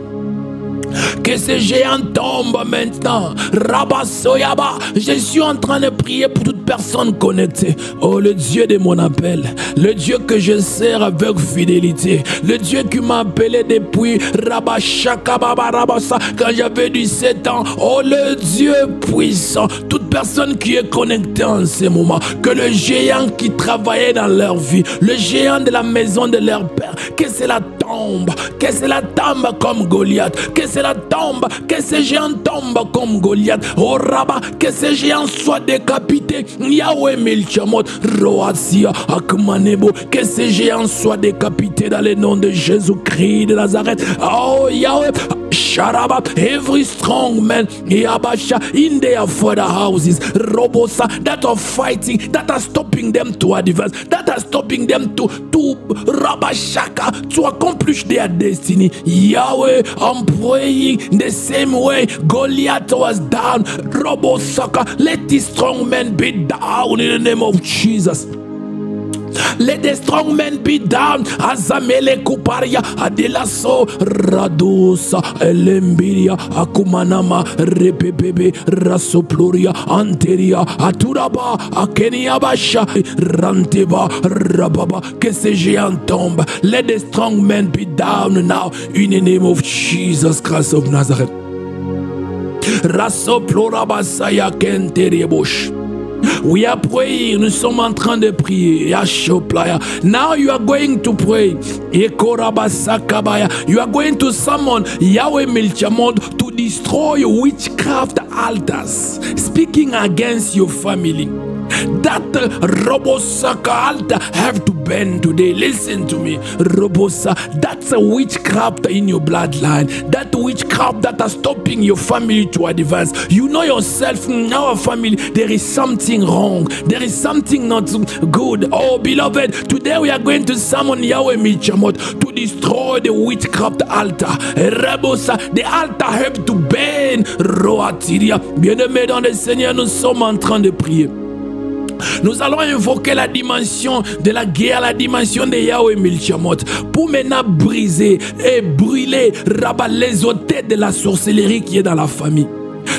Que ces géants tombent maintenant. Rabasoyaba. Je suis en train de prier pour toute personne connectée. Oh, le Dieu de mon appel. Le Dieu que je sers avec fidélité. Le Dieu qui m'a appelé depuis Rabashakababa Rabasa quand j'avais 17 ans. Oh, le Dieu puissant. Toute personne qui est connectée en ce moment. Que le géant qui travaillait dans leur vie. Le géant de la maison de leur père. Que cela tombe. Que cela tombe comme Goliath. Que cela tombe, que ces géants tombent comme Goliath. Oh Rabba, que ces géants soient décapités. Yahweh Milchamot, Roasia, Akmanebo, que ces géants soient décapités dans le nom de Jésus-Christ de Nazareth. Oh Yahweh, Sharaba, every strong man Yabasha in their father houses, Robosa, that are fighting, that are stopping them to advance, that are stopping them to Rabashaka, to accomplish their destiny. Yahweh, I'm praying the same way Goliath was down. Robosaka, let this strong man be down in the name of Jesus. Let the strong men be down. Azamele kuparia adelaso radusa elembiria akumanama repepebe rasoploria anteria aturaba akenia basha ranteba rababa que ces géants tombent. Let the strong men be down now in the name of Jesus Christ of Nazareth. Rasoplora basaya kenteriebosh. We are praying, nous sommes en train de prier. Now you are going to pray. You are going to summon Yahweh Milchamot to destroy witchcraft altars speaking against your family. That Robosaka altar have to bend today. Listen to me, Robosa. That's a witchcraft in your bloodline. That witchcraft that are stopping your family to advance. You know yourself, in our family, there is something wrong. There is something not good. Oh, beloved, today we are going to summon Yahweh Milchamot to destroy the witchcraft altar. Robosa, the altar have to bend. Roatiria. Bien-aimés dans le Seigneur, nous sommes en train de prier. Nous allons invoquer la dimension de la guerre, la dimension de Yahweh Milchamot, pour maintenant briser et brûler les hôtels de la sorcellerie qui est dans la famille.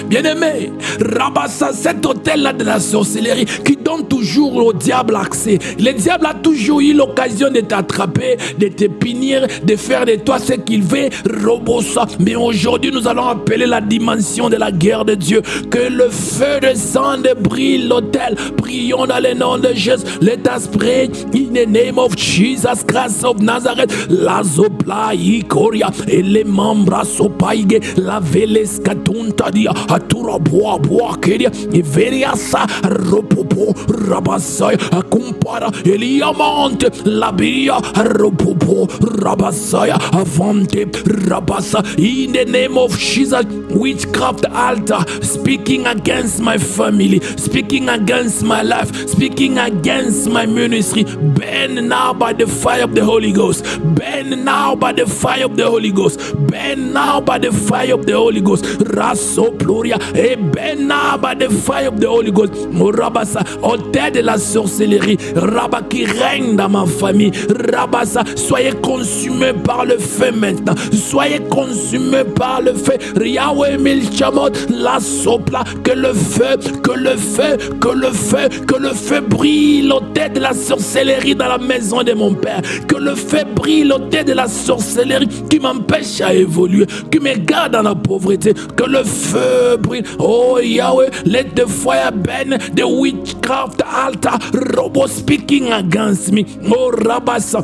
Bien-aimé, Rabassa, cet hôtel-là de la sorcellerie qui donne toujours au diable accès. Le diable a toujours eu l'occasion de t'attraper, de te punir, de faire de toi ce qu'il veut, Robossa. Mais aujourd'hui, nous allons appeler la dimension de la guerre de Dieu. Que le feu descende et brille l'hôtel. Prions dans le nom de Jésus. Let us pray in the name of Jesus Christ of Nazareth. La zopla ikoria et les membres sopaige la velescatuntadia. Atura boa boa keria everiasa ropopo rabasaya compara eliamante labia ropopo rabasaya avante rabasa. In the name of Jesus, witchcraft altar speaking against my family, speaking against my life, speaking against my ministry, burn now by the fire of the Holy Ghost, burn now by the fire of the Holy Ghost, burn now by the fire of the Holy Ghost. Raso Gloria et Bena by the fire of the Holy Ghost. Rabassa, hôtel de la sorcellerie, Rabba qui règne dans ma famille, Rabassa, soyez consumés par le feu maintenant, soyez consumés par le feu. Yahweh Milchamot, la sopla, que le feu, que le feu, que le feu, que le feu brille l'hôtel de la sorcellerie dans la maison de mon père, que le feu brille l'hôtel de la sorcellerie qui m'empêche à évoluer, qui me garde dans la pauvreté, que le feu brille. Oh Yahweh, let the fire burn the witchcraft altar, robo speaking against me. Oh Rabassa,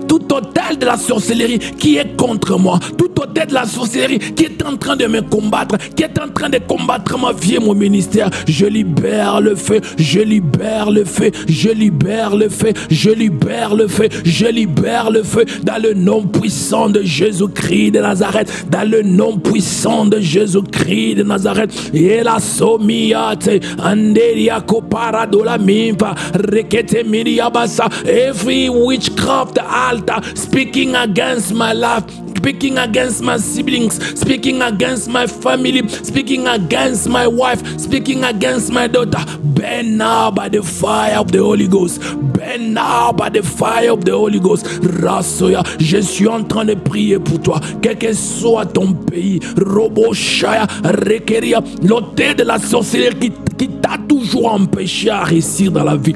tout hôtel de la sorcellerie qui est contre moi, tout hôtel de la sorcellerie qui est en train de me combattre, qui est en train de combattre ma vie et mon ministère, je libère le feu, je libère le feu, je libère le feu, je libère le feu, je libère le feu, dans le nom puissant de Jésus-Christ de Nazareth, dans le nom puissant de Jésus-Christ de Nazareth. Et la somiate anderia koparadola mimpa rekete miriabasa, every witchcraft altar speaking against my life, speaking against my siblings, speaking against my family, speaking against my wife, speaking against my daughter, burn now by the fire of the Holy Ghost, burn now by the fire of the Holy Ghost. Rasoya, je suis en train de prier pour toi, quel que soit ton pays, Roboshaya, Rekeria, l'hôtel de la sorcellerie qui t'a toujours empêché à réussir dans la vie,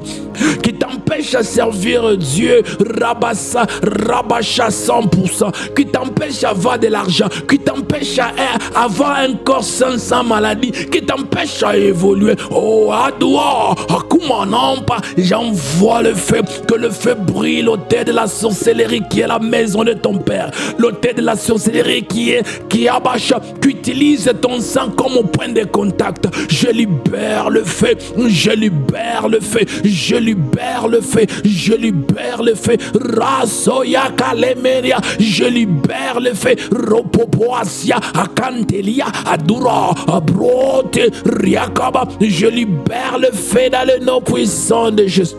qui t'empêche à servir Dieu, Rabassa, Rabasha 100%, qui t'empêche à avoir de l'argent, qui t'empêche à avoir un corps sans maladie, qui t'empêche à évoluer. Oh, Adoua, Akumanampa, j'envoie le feu, que le feu brille l'hôtel de la sorcellerie qui est la maison de ton père, l'hôtel de la sorcellerie qui abacha, qui utilise ton sang comme point de contact. Je libère le feu, je libère le feu, je libère le feu, je libère le feu, Rasoya Kalemeria, je libère le feu, Ropopoasia, Akantelia, Adura, Abrote, Riakaba, je libère le feu dans le nom puissant de Jésus.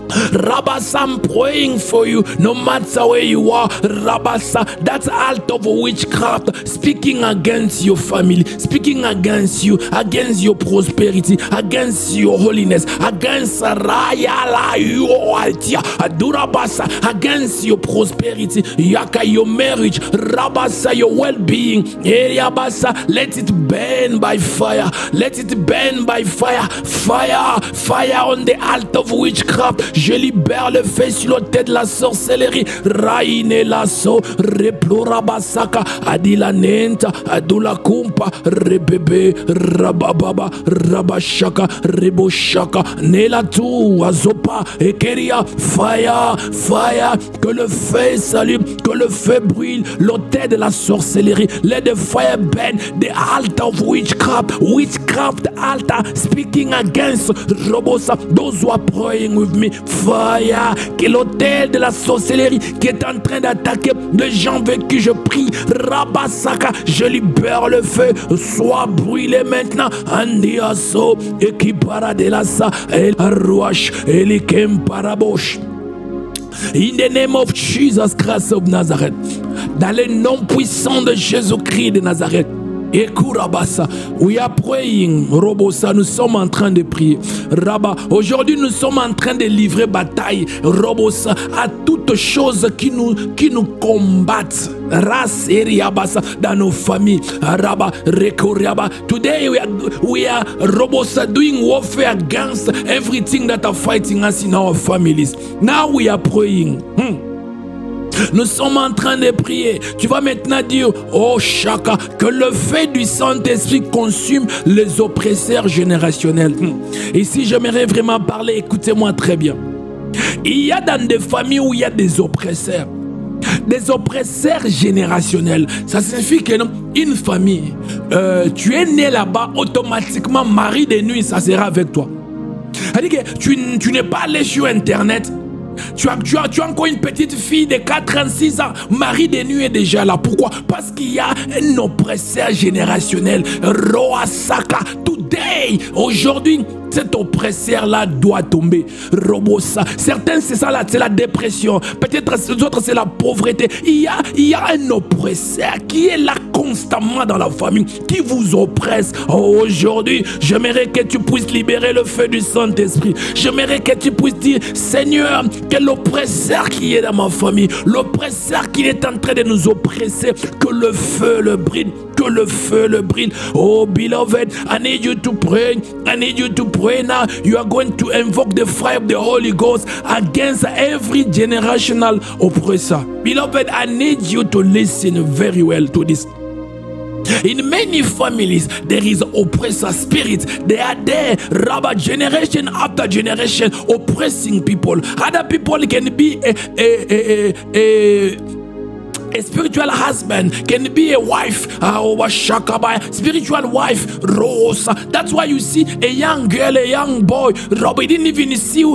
Rabasa, I'm praying for you, no matter where you are. Rabasa, that alt of witchcraft speaking against your family, speaking against you, against your prosperity, against your holiness, against Rayala, your altia, Adurabasa, against your prosperity, Yaka, your marriage, Rabasa, your well-being, Eriabasa, let it burn by fire, let it burn by fire, fire, fire on the alt of witchcraft. Je libère le feu sur l'autel de la sorcellerie. Raine lasso, replorabasaka, adila nenta, adula kumpa, rebebe, rabababa, rabashaka, reboshaka, nelatu, azopa, ekeria, fire, fire, que le feu s'allume, que le feu brûle l'autel de la sorcellerie. Let the fire burn the altar of witchcraft, witchcraft altar speaking against Robosa, those who are praying with me. Fire, que l'autel de la sorcellerie qui est en train d'attaquer les gens avec qui je prie, Rabasaka, je libère le feu, soit brûlé maintenant, Andiaso, et qui paradelasa, el Ruach, et Parabosh. In the name of Jesus Christ of Nazareth, dans le nom puissant de Jésus-Christ de Nazareth. Et Kurabasa, we are praying, Robosa, nous sommes en train de prier. Rabba, aujourd'hui nous sommes en train de livrer bataille, Robosa, à toutes choses qui nous combattent. Ras Eriabasa, dans nos familles. Rabba, Rekoriaba. Today we are Robosa doing warfare against everything that are fighting us in our families. Now we are praying. Nous sommes en train de prier. Tu vas maintenant dire, oh Chaka, que le feu du Saint-Esprit consume les oppresseurs générationnels. Ici, j'aimerais vraiment parler, écoutez-moi très bien. Il y a dans des familles où il y a des oppresseurs générationnels. Ça signifie que une famille, tu es né là-bas, automatiquement, mari de nuit, ça sera avec toi. C'est-à-dire que tu n'es pas allé sur Internet. Tu as encore une petite fille de 86 ans, mari de nuit est déjà là. Pourquoi? Parce qu'il y a un oppresseur générationnel. Roasaka, today, aujourd'hui, cet oppresseur-là doit tomber. Robosa. Certains, c'est ça, c'est la dépression. Peut-être d'autres, c'est la pauvreté. Il y a un oppresseur qui est là constamment dans la famille, qui vous oppresse. Oh, aujourd'hui, j'aimerais que tu puisses libérer le feu du Saint-Esprit. J'aimerais que tu puisses dire, Seigneur, que l'oppresseur qui est dans ma famille, l'oppresseur qui est en train de nous oppresser, que le feu le brille. Que le feu le brille. Oh, beloved, I need you to pray. I need you to pray now. You are going to invoke the fire of the Holy Ghost against every generational oppressor. Beloved, I need you to listen very well to this. In many families, there is oppressor spirits. They are there, Rabba, generation after generation, oppressing people. Other people can be a spiritual husband, can be a wife, spiritual wife, Rosa. That's why you see a young girl, a young boy, Rob, he didn't even see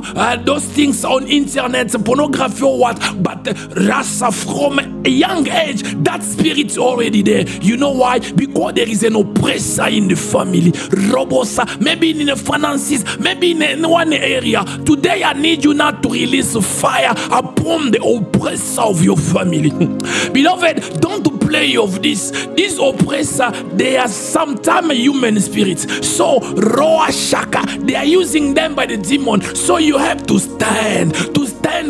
those things on internet, pornography or what, but Rasa, from a young age, that spirit's already there. You know why? Because there is an oppressor in the family. Robosa, maybe in the finances, maybe in one area. Today I need you now to release fire upon the oppressor of your family. Beloved, don't play of this. These oppressors, they are sometimes human spirits. So, Roa Shaka, they are using them by the demon. So you have to stand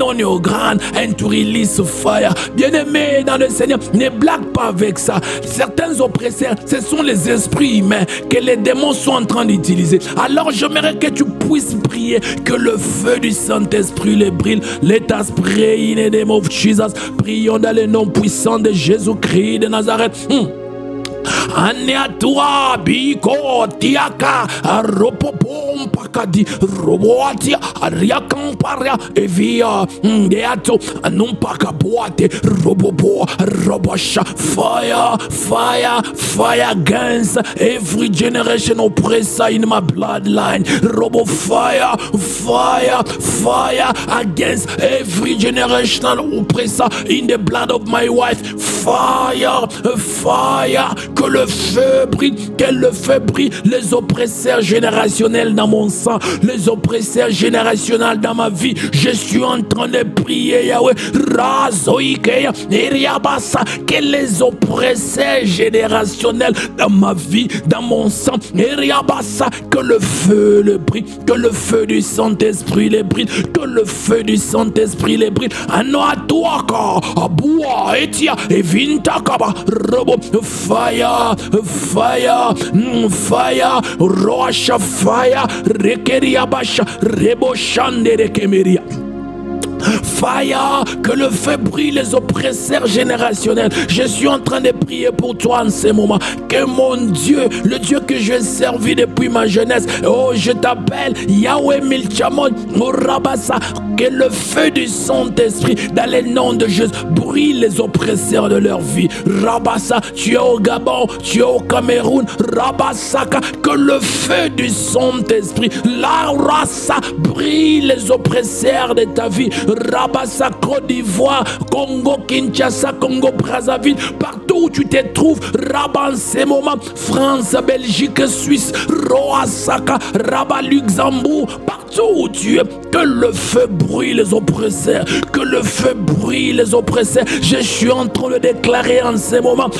on your ground and to release fire. Bien-aimé dans le Seigneur, ne blague pas avec ça. Certains oppresseurs, ce sont les esprits humains que les démons sont en train d'utiliser. Alors j'aimerais que tu puisses prier que le feu du Saint-Esprit les brille. Let us pray in the name of Jesus. Prions dans le nom puissant de Jésus-Christ de Nazareth. Aneatua biko tiaka aropopo Rompakadi, Roboatia, Ariakamparia, Evia, Deato, Anumpakaboate, Robobo, Robosha, fire, fire, fire against every generation oppressor in my bloodline. Robo fire, fire, fire against every generational oppressor in the blood of my wife. Fire, fire, que le feu brille, que le feu brille, les oppresseurs générationnels dans mon sang, les oppresseurs générationnels dans ma vie. Je suis en train de prier, Yahweh, Razoikeya, Eriabasa, que les oppresseurs générationnels dans ma vie, dans mon sang, Eriabasa, que le feu le brille, que le feu du Saint-Esprit les brille, que le feu du Saint-Esprit les brille. Anoatuaka, Abua, Etia, Evintakaba, Robo, fire, fire, fire, Roasha, fire, Rekeriabasha, Rebo Shande Rekemeria. Fire, que le feu brille les oppresseurs générationnels. Je suis en train de prier pour toi en ce moment. Que mon Dieu, le Dieu que je servi depuis ma jeunesse, oh, je t'appelle Yahweh Milchamon, Rabassa, que le feu du Saint-Esprit, dans le nom de Jésus, brille les oppresseurs de leur vie. Rabassa, tu es au Gabon, tu es au Cameroun, Rabassaka, que le feu du Saint-Esprit, la rasa, brille les oppresseurs de ta vie. Rabassa, Côte d'Ivoire, Congo, Kinshasa, Congo, Brazzaville, partout où tu te trouves, Rabat en ces moments, France, Belgique, Suisse, Roasaka, Rabat, Luxembourg, partout où tu es, que le feu brûle les oppresseurs, que le feu brûle les oppresseurs. Je suis en train de déclarer en ces moments,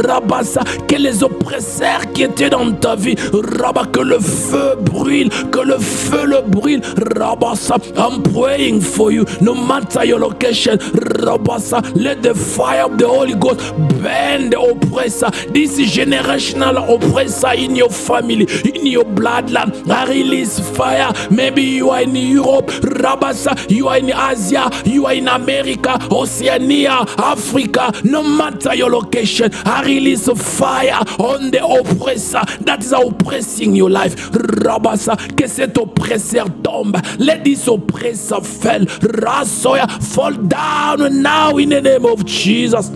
Rabassa, que les oppresseurs qui étaient dans ta vie, Rabat, que le feu brûle, que le feu le brûle, Rabassa, I'm praying for you. No matter your location, Rabassa, let the fire of the Holy Ghost burn the oppressor. This generational oppressor in your family, in your bloodline. I release fire. Maybe you are in Europe, Rabassa, you are in Asia, you are in America, Oceania, Africa. No matter your location, I release fire on the oppressor that is oppressing your life. Rabassa, que cet oppresseur tombe. Let this oppressor fall. Rasoya, fall down now in the name of Jesus.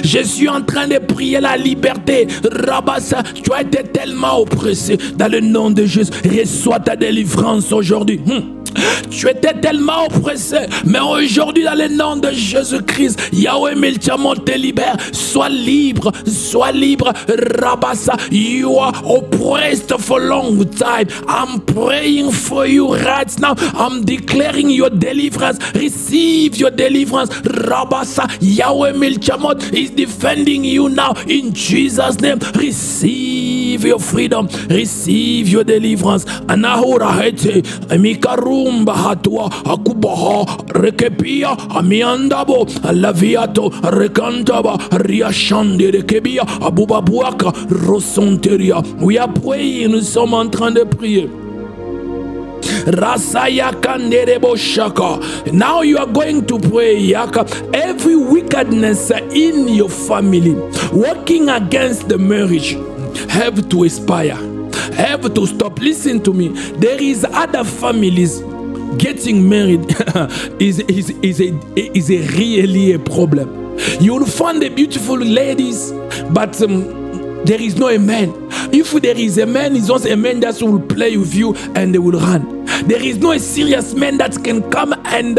Je suis en train de prier la liberté. Rabassa, tu as été tellement oppressé. Dans le nom de Jésus, reçois ta délivrance aujourd'hui. Tu étais tellement oppressé, mais aujourd'hui dans le nom de Jésus-Christ, Yahweh Milchamon te libère. Sois libre, sois libre. Rabassa, you are oppressed for a long time. I'm praying for you right now. I'm declaring your deliverance. Receive your deliverance. Rabassa, Yahweh Milchamon is defending you now in Jesus' name. Receive your freedom. Receive your deliverance. Anahura hete, Amikaru. Hatua, Akubaha, Rekepia, Amiandabo, Laviato, Rekantaba, Riachande, Rekebia, Abubabuaka, Rosonteria. We are praying, nous sommes en train de prier. Rasaya Kanderebo Shaka. Now you are going to pray, Yaka. Every wickedness in your family working against the marriage have to expire. Have to stop. Listen to me. There is other families getting married is a really a problem. You will find the beautiful ladies, but there is no a man. If there is a man, it's just a man that will play with you and they will run. There is no a serious man that can come and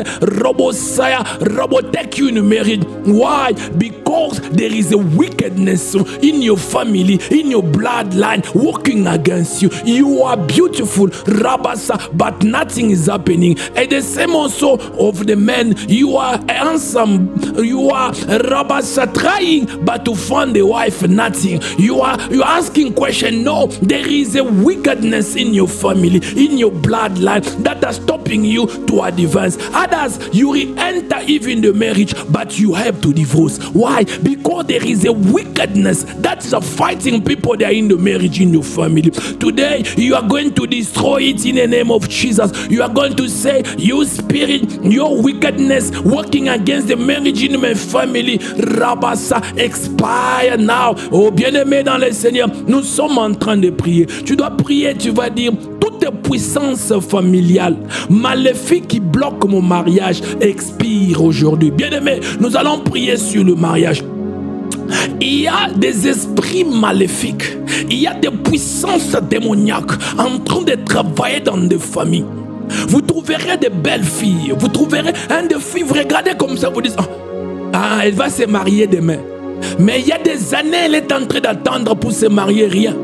take you in marriage. Why? Because there is a wickedness in your family, in your bloodline, working against you. You are beautiful, Rabassa, but nothing is happening. And the same also of the men. You are handsome, you are Rabassa trying, but to find a wife, nothing. You are asking question. No, there is a wickedness in your family, in your bloodline, that are stopping you to advance. Others, you re-enter even the marriage, but you have to divorce. Why? Because there is a wickedness that is fighting people that are in the marriage, in your family. Today, you are going to destroy it in the name of Jesus. You are going to say, you spirit, your wickedness working against the marriage in my family, Rabassa, expire now. Oh, bien-aimé dans le Seigneur, nous sommes en train de prier. Tu dois prier, tu vas dire, toute Toute puissance familiale, maléfique qui bloque mon mariage, expire aujourd'hui. Bien-aimés, nous allons prier sur le mariage. Il y a des esprits maléfiques, il y a des puissances démoniaques en train de travailler dans des familles. Vous trouverez des belles filles, vous trouverez un de filles, vous regardez comme ça, vous dites, ah, elle va se marier demain. Mais il y a des années, elle est en train d'attendre pour se marier, rien.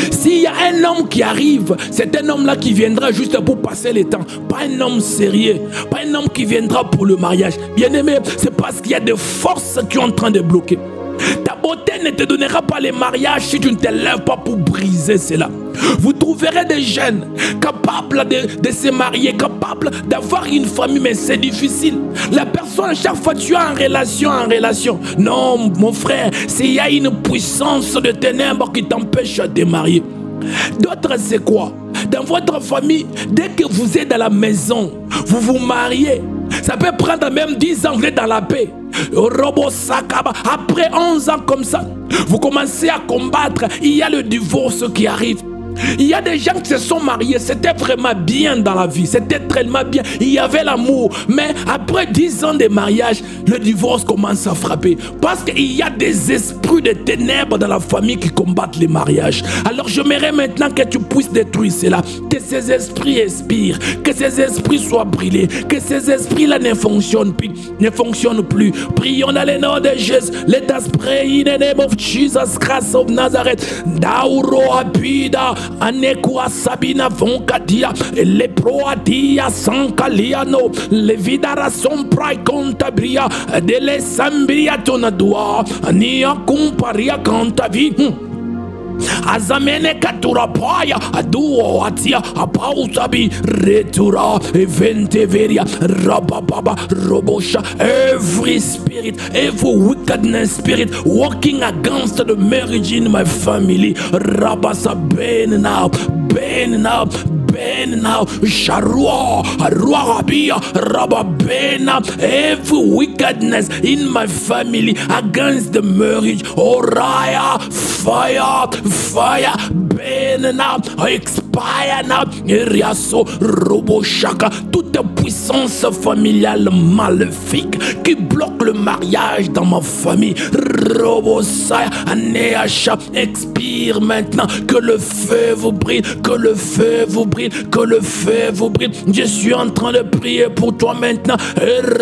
S'il y a un homme qui arrive, c'est un homme là qui viendra juste pour passer le temps. Pas un homme sérieux, pas un homme qui viendra pour le mariage. Bien aimé, c'est parce qu'il y a des forces qui sont en train de bloquer. Ta beauté ne te donnera pas le mariage si tu ne te lèves pas pour briser cela. Vous trouverez des jeunes capables de se marier, capables d'avoir une famille, mais c'est difficile. La personne, chaque fois tu es en relation. Non, mon frère, s'il y a une puissance de ténèbres qui t'empêche de marier. D'autres, c'est quoi? Dans votre famille, dès que vous êtes dans la maison, vous vous mariez. Ça peut prendre même 10 ans, vous êtes dans la paix. Après 11 ans comme ça, vous commencez à combattre. Il y a le divorce qui arrive. Il y a des gens qui se sont mariés, c'était vraiment bien dans la vie, c'était tellement bien, il y avait l'amour. Mais après 10 ans de mariage, le divorce commence à frapper. Parce qu'il y a des esprits de ténèbres dans la famille qui combattent les mariages. Alors j'aimerais maintenant que tu puisses détruire cela. Que ces esprits expirent, que ces esprits soient brûlés, que ces esprits-là ne fonctionnent plus. Prions dans le nom de Jésus. Let us pray in the name of Jesus Christ of Nazareth. Dauro apida. Anekua Sabina Vonkadia, le Proadia Sankaliano, le Vidara Somprai Contabria, de le Sambria Tonadua, Nia Kumparia Cantavi. Azamene katura paya aduo atia apausabi retura eventeveria rababa robosha. Every spirit, every wickedness spirit working against the marriage in my family, rabasa burn now, burn now, burn now. Sharua Rabia Rababena. Every wickedness in my family against the marriage, Oraya, fire, fire, burn now, expire now. Eriaso Roboshaka. Toute puissance familiale maléfique qui bloque le mariage dans ma famille, Robosaya Aneasha, expire maintenant. Que le feu vous brille, que le feu vous brille, que le feu vous brille. Je suis en train de prier pour toi maintenant.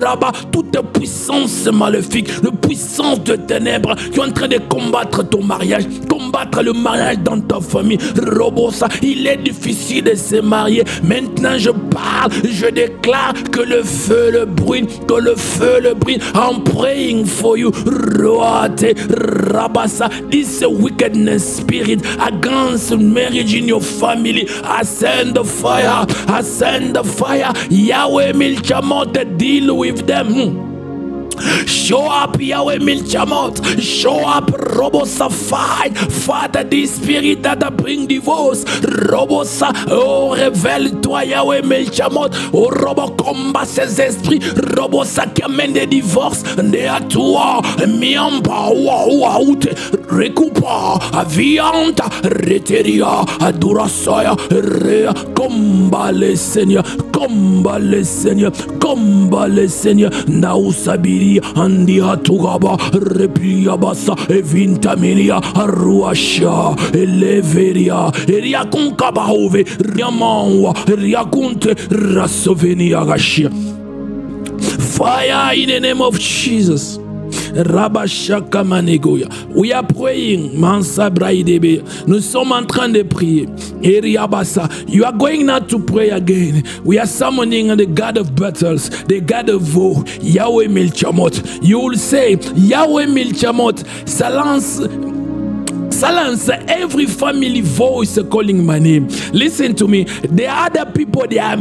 Rabat, toute puissance maléfique, la puissance de ténèbres qui est en train de combattre ton mariage, combattre le mariage dans ta famille. Robosa, il est difficile de se marier. Maintenant je parle, je déclare que le feu le brûle, que le feu le brûle. I'm praying for you. Roate, Rabasa, this wickedness spirit against marriage in your family. I send the fire, I send the fire. Yahweh Milchamot, deal with them. Show up, Yahweh Milchamot. Show up, Robosa, fight. Father, this spirit that bring divorce. Robosa, oh, révèle-toi, Yahweh Milchamot. Oh, Robo, combat ces esprits. Robosa, qui amène des divorces. Ne à toi, miamba, ouaout, recoupa, avianta, reteria, adurasaya, rea. Combat les seigneurs, combat les seigneurs, combat les seigneurs. Nausabiri. Andi hatugaba replia basa evintaminia aruasha eleveria eria kunkaba ove riamanwa riakunte rasovenia gashia. Fire in the name of Jesus. Rabashaka Manegoya. We are praying. Mansa Braidebe. Nous sommes en train de prier. Eriabasa. You are going now to pray again. We are summoning the God of battles, the God of war, Yahweh Milchamot. You will say, Yahweh Milchamot, silence every family voice calling my name. Listen to me. There are other people, they are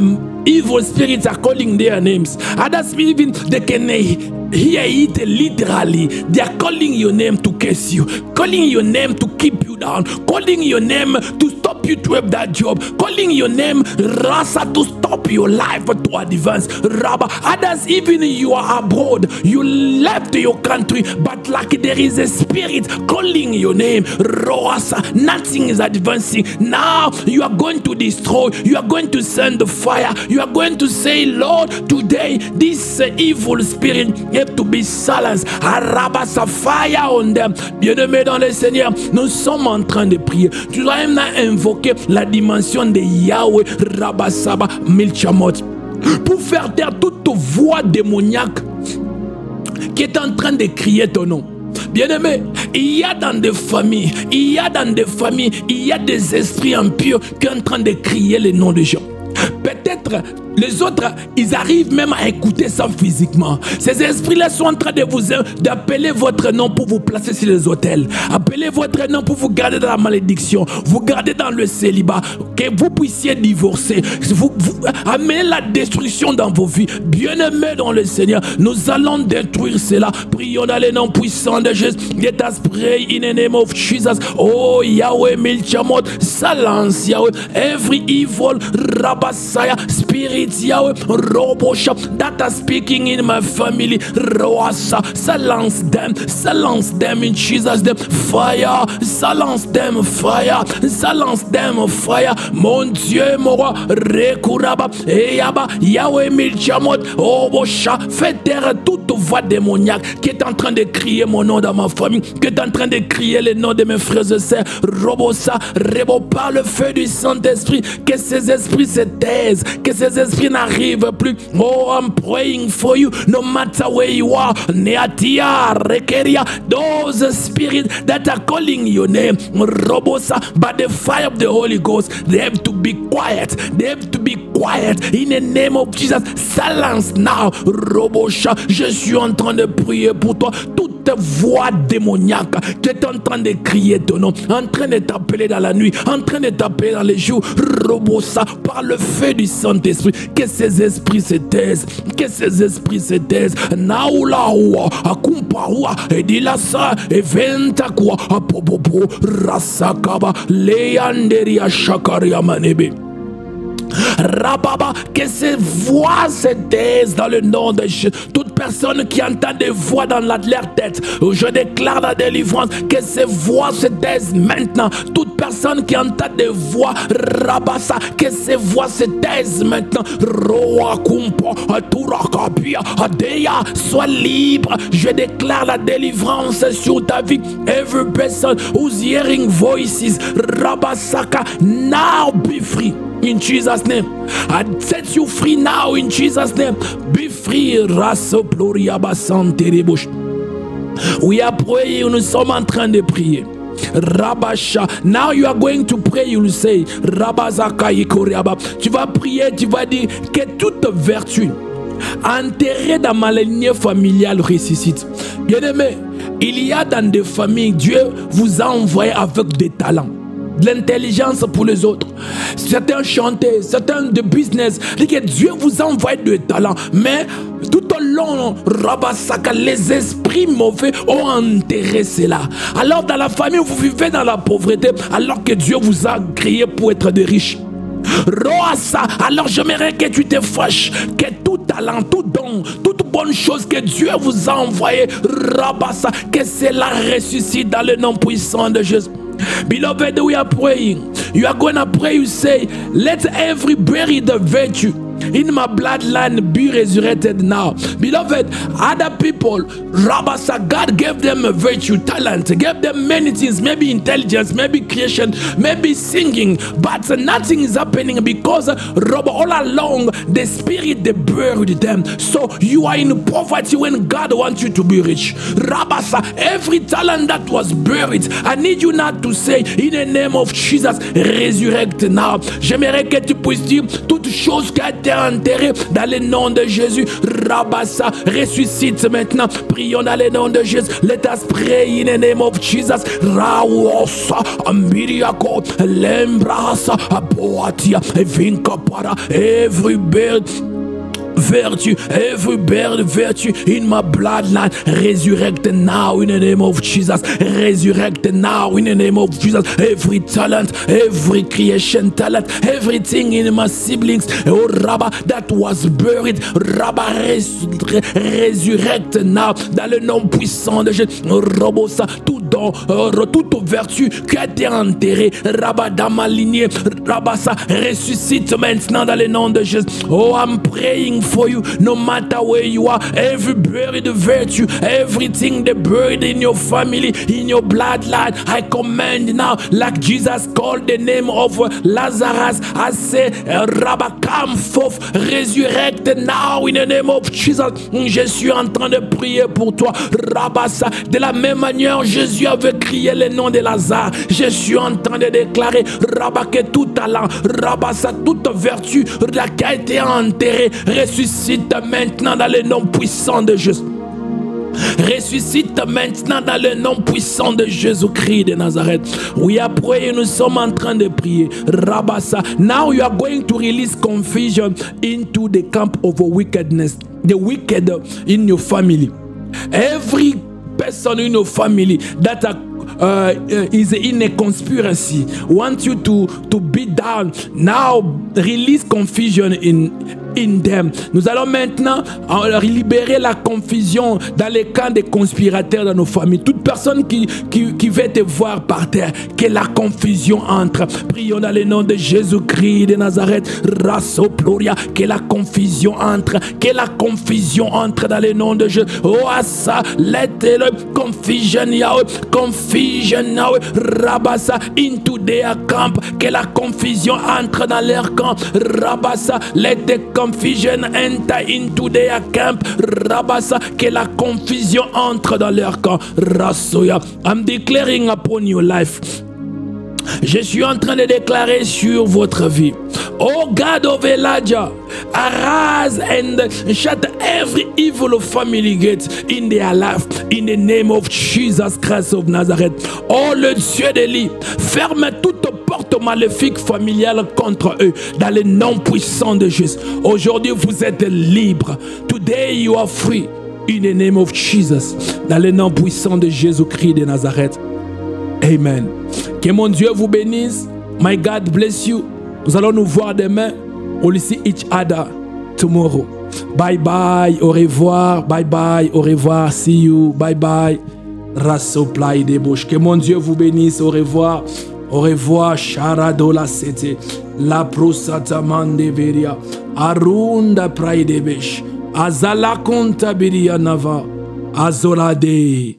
evil spirits are calling their names. Other spirits, they can hear it literally. They are calling your name to curse you, calling your name to keep you down, calling your name to stop you to have that job, calling your name Rasa to stop stop your life to advance. Rabba, others even you are abroad, you left your country, but like there is a spirit calling your name. Roasa, nothing is advancing. Now you are going to destroy, you are going to send the fire, you are going to say, Lord, today this evil spirit have to be silenced. Arabasa, fire on them. Bien-aimés dans le Seigneur, nous sommes en train de prier. Tu dois même invoquer la dimension de Yahweh, Rabasaba, Milchamot, pour faire taire toute voix démoniaque qui est en train de crier ton nom. Bien-aimé, il y a dans des familles, il y a des esprits impurs qui sont en train de crier le nom des gens. Peut-être les autres, ils arrivent même à écouter ça physiquement. Ces esprits-là sont en train de d'appeler votre nom pour vous placer sur les autels. Appelez votre nom pour vous garder dans la malédiction, vous garder dans le célibat, que vous puissiez divorcer, vous amener la destruction dans vos vies. Bien-aimés dans le Seigneur, nous allons détruire cela. Prions dans le nom puissant de Jésus. Let us pray in the name of Jesus. Oh Yahweh, Milchamot, silence Yahweh every evil Rabasaya spirit. Yahweh, Robosha, that are speaking in my family, Roasa, silence them in Jesus' name, fire, silence them, fire, mon Dieu, mon roi, Rekuraba, Eyaba, Yahweh, Milchamot, Obosha, fais taire toute voix démoniaque qui est en train de crier mon nom dans ma famille, qui est en train de crier le nom de mes frères et sœurs, Robosa, Rebo, par le feu du Saint-Esprit, que ces esprits se taisent, que ces esprits n'arrive plus. Oh, I'm praying for you, no matter where you are. Neatia, Rekeria, those spirits that are calling your name, Robosa, by the fire of the Holy Ghost, they have to be quiet. They have to be quiet in the name of Jesus. Silence now, Robosha. Je suis en train de prier pour toi. Toute voix démoniaque qui est en train de crier ton nom, en train de t'appeler dans la nuit, en train de t'appeler dans les jours, Robosa, par le feu du Saint-Esprit, que ces esprits se taisent, que ces esprits se taisent. Naulaoua, akumpaoua, edilasa, eventakwa, apopopo, rasakaba, leanderia shakaria manebe. Rababa, que ces voix se taisent dans le nom de Jésus. Toute personne qui entend des voix dans leur tête, je déclare la délivrance, que ces voix se taisent maintenant. Toute personne qui entend des voix, Rabasa, que ces voix se taisent maintenant. Roa kumpo, aturakabia, adeya, sois libre. Je déclare la délivrance sur ta vie. Every person who's hearing voices, Rabasaka, now be free. In Jesus' name, I set you free now. In Jesus' name, be free. We are praying. Nous sommes en train de prier. Rabasha. Now you are going to pray. You will say, Rabazaka Ikoriaba. Tu vas prier. Tu vas dire que toute vertu enterrée dans ma lignée familiale ressuscite. Bien aimé, il y a dans des familles, Dieu vous a envoyé avec des talents, de l'intelligence pour les autres. Certains chantaient, certains de business. Dieu vous a envoyé des talents. Mais tout au long, Rabasaka, les esprits mauvais ont enterré cela. Alors dans la famille, vous vivez dans la pauvreté, alors que Dieu vous a créé pour être des riches. Roasa, alors j'aimerais que tu te fâches, que tout talent, tout don, toute bonne chose que Dieu vous a envoyé, Rabasa, que cela ressuscite dans le nom puissant de Jésus. Beloved, we are praying. You are going to pray. You say, let every buried virtue in my bloodline be resurrected now. Beloved, other people, Rabasa, God gave them a virtue, talent, gave them many things, maybe intelligence, maybe creation, maybe singing, but nothing is happening because all along the spirit, they buried them. So you are in poverty when God wants you to be rich. Rabasa, every talent that was buried, I need you not to say, in the name of Jesus, resurrect now. J'aimerais que tu puisses dire toute chose qui a été enterré dans le nom de Jésus. Rabassa, ressuscite maintenant. Prions dans le nom de Jésus. Let us pray in the name of Jesus. Rawosa, Ambiriako, Lembrasa, Aboatia, Evinkapara, every bird virtue, every buried virtue in my bloodline, resurrect now in the name of Jesus. Resurrect now in the name of Jesus. Every talent, every creation talent, everything in my siblings, oh Rabba, that was buried, Rabba, resurrect now dans le nom puissant de Jésus. Robosa, tout don, toute vertu qui a été enterrée, Rabba, dans ma lignée, Rabba, ça ressuscite maintenant dans le nom de Jésus. Oh, I'm praying for you, no matter where you are, every buried virtue, everything that buried in your family, in your bloodline, I command now, like Jesus called the name of Lazarus, I say, Rabba, come forth, resurrect now in the name of Jesus. Je suis en train de prier pour toi, Rabba, de la même manière, Jésus avait crié le nom de Lazare. Je suis en train de déclarer, Rabba, que tout talent, Rabba, toute vertu qui a été enterrée, ressuscite maintenant dans le nom puissant de Jésus. Ressuscite maintenant dans le nom puissant de Jésus-Christ de Nazareth. We are praying, nous sommes en train de prier. Rabasa. Now you are going to release confusion into the camp of wickedness, the wicked in your family. Every person in your family that is in a conspiracy, want you to beat down. Now release confusion in them. Nous allons maintenant libérer la confusion dans les camps des conspirateurs dans nos familles. Toute personne qui veut te voir par terre, que la confusion entre. Prions dans le nom de Jésus-Christ de Nazareth. Rasso Gloria, que la confusion entre. Que la confusion entre dans le nom de Jésus. Oh, asa, let the confusion now, confusion now, rabasa into their camp. Que la confusion entre dans leur camp. Rabasa, let the confusion enter into their camp. Rabasa, que la confusion entre dans leur camp. Rasoya, I'm declaring upon your life. Je suis en train de déclarer sur votre vie. Oh God of Elijah, arise and shut every evil family gate in their life in the name of Jesus Christ of Nazareth. Oh le Dieu d'Élie, ferme toute porte maléfique familiale contre eux dans le nom puissant de Jésus. Aujourd'hui vous êtes libres. Today you are free in the name of Jesus. Dans le nom puissant de Jésus-Christ de Nazareth. Amen. Que mon Dieu vous bénisse. My God bless you. Nous allons nous voir demain. We'll see each other tomorrow. Bye bye. Au revoir. Bye bye. Au revoir. See you. Bye bye. Rassoplai des bouches. Que mon Dieu vous bénisse. Au revoir. Au revoir. Charadola sete. La prosatamande veria. Arunda praide besh. Azala konta biria nava. Azolade.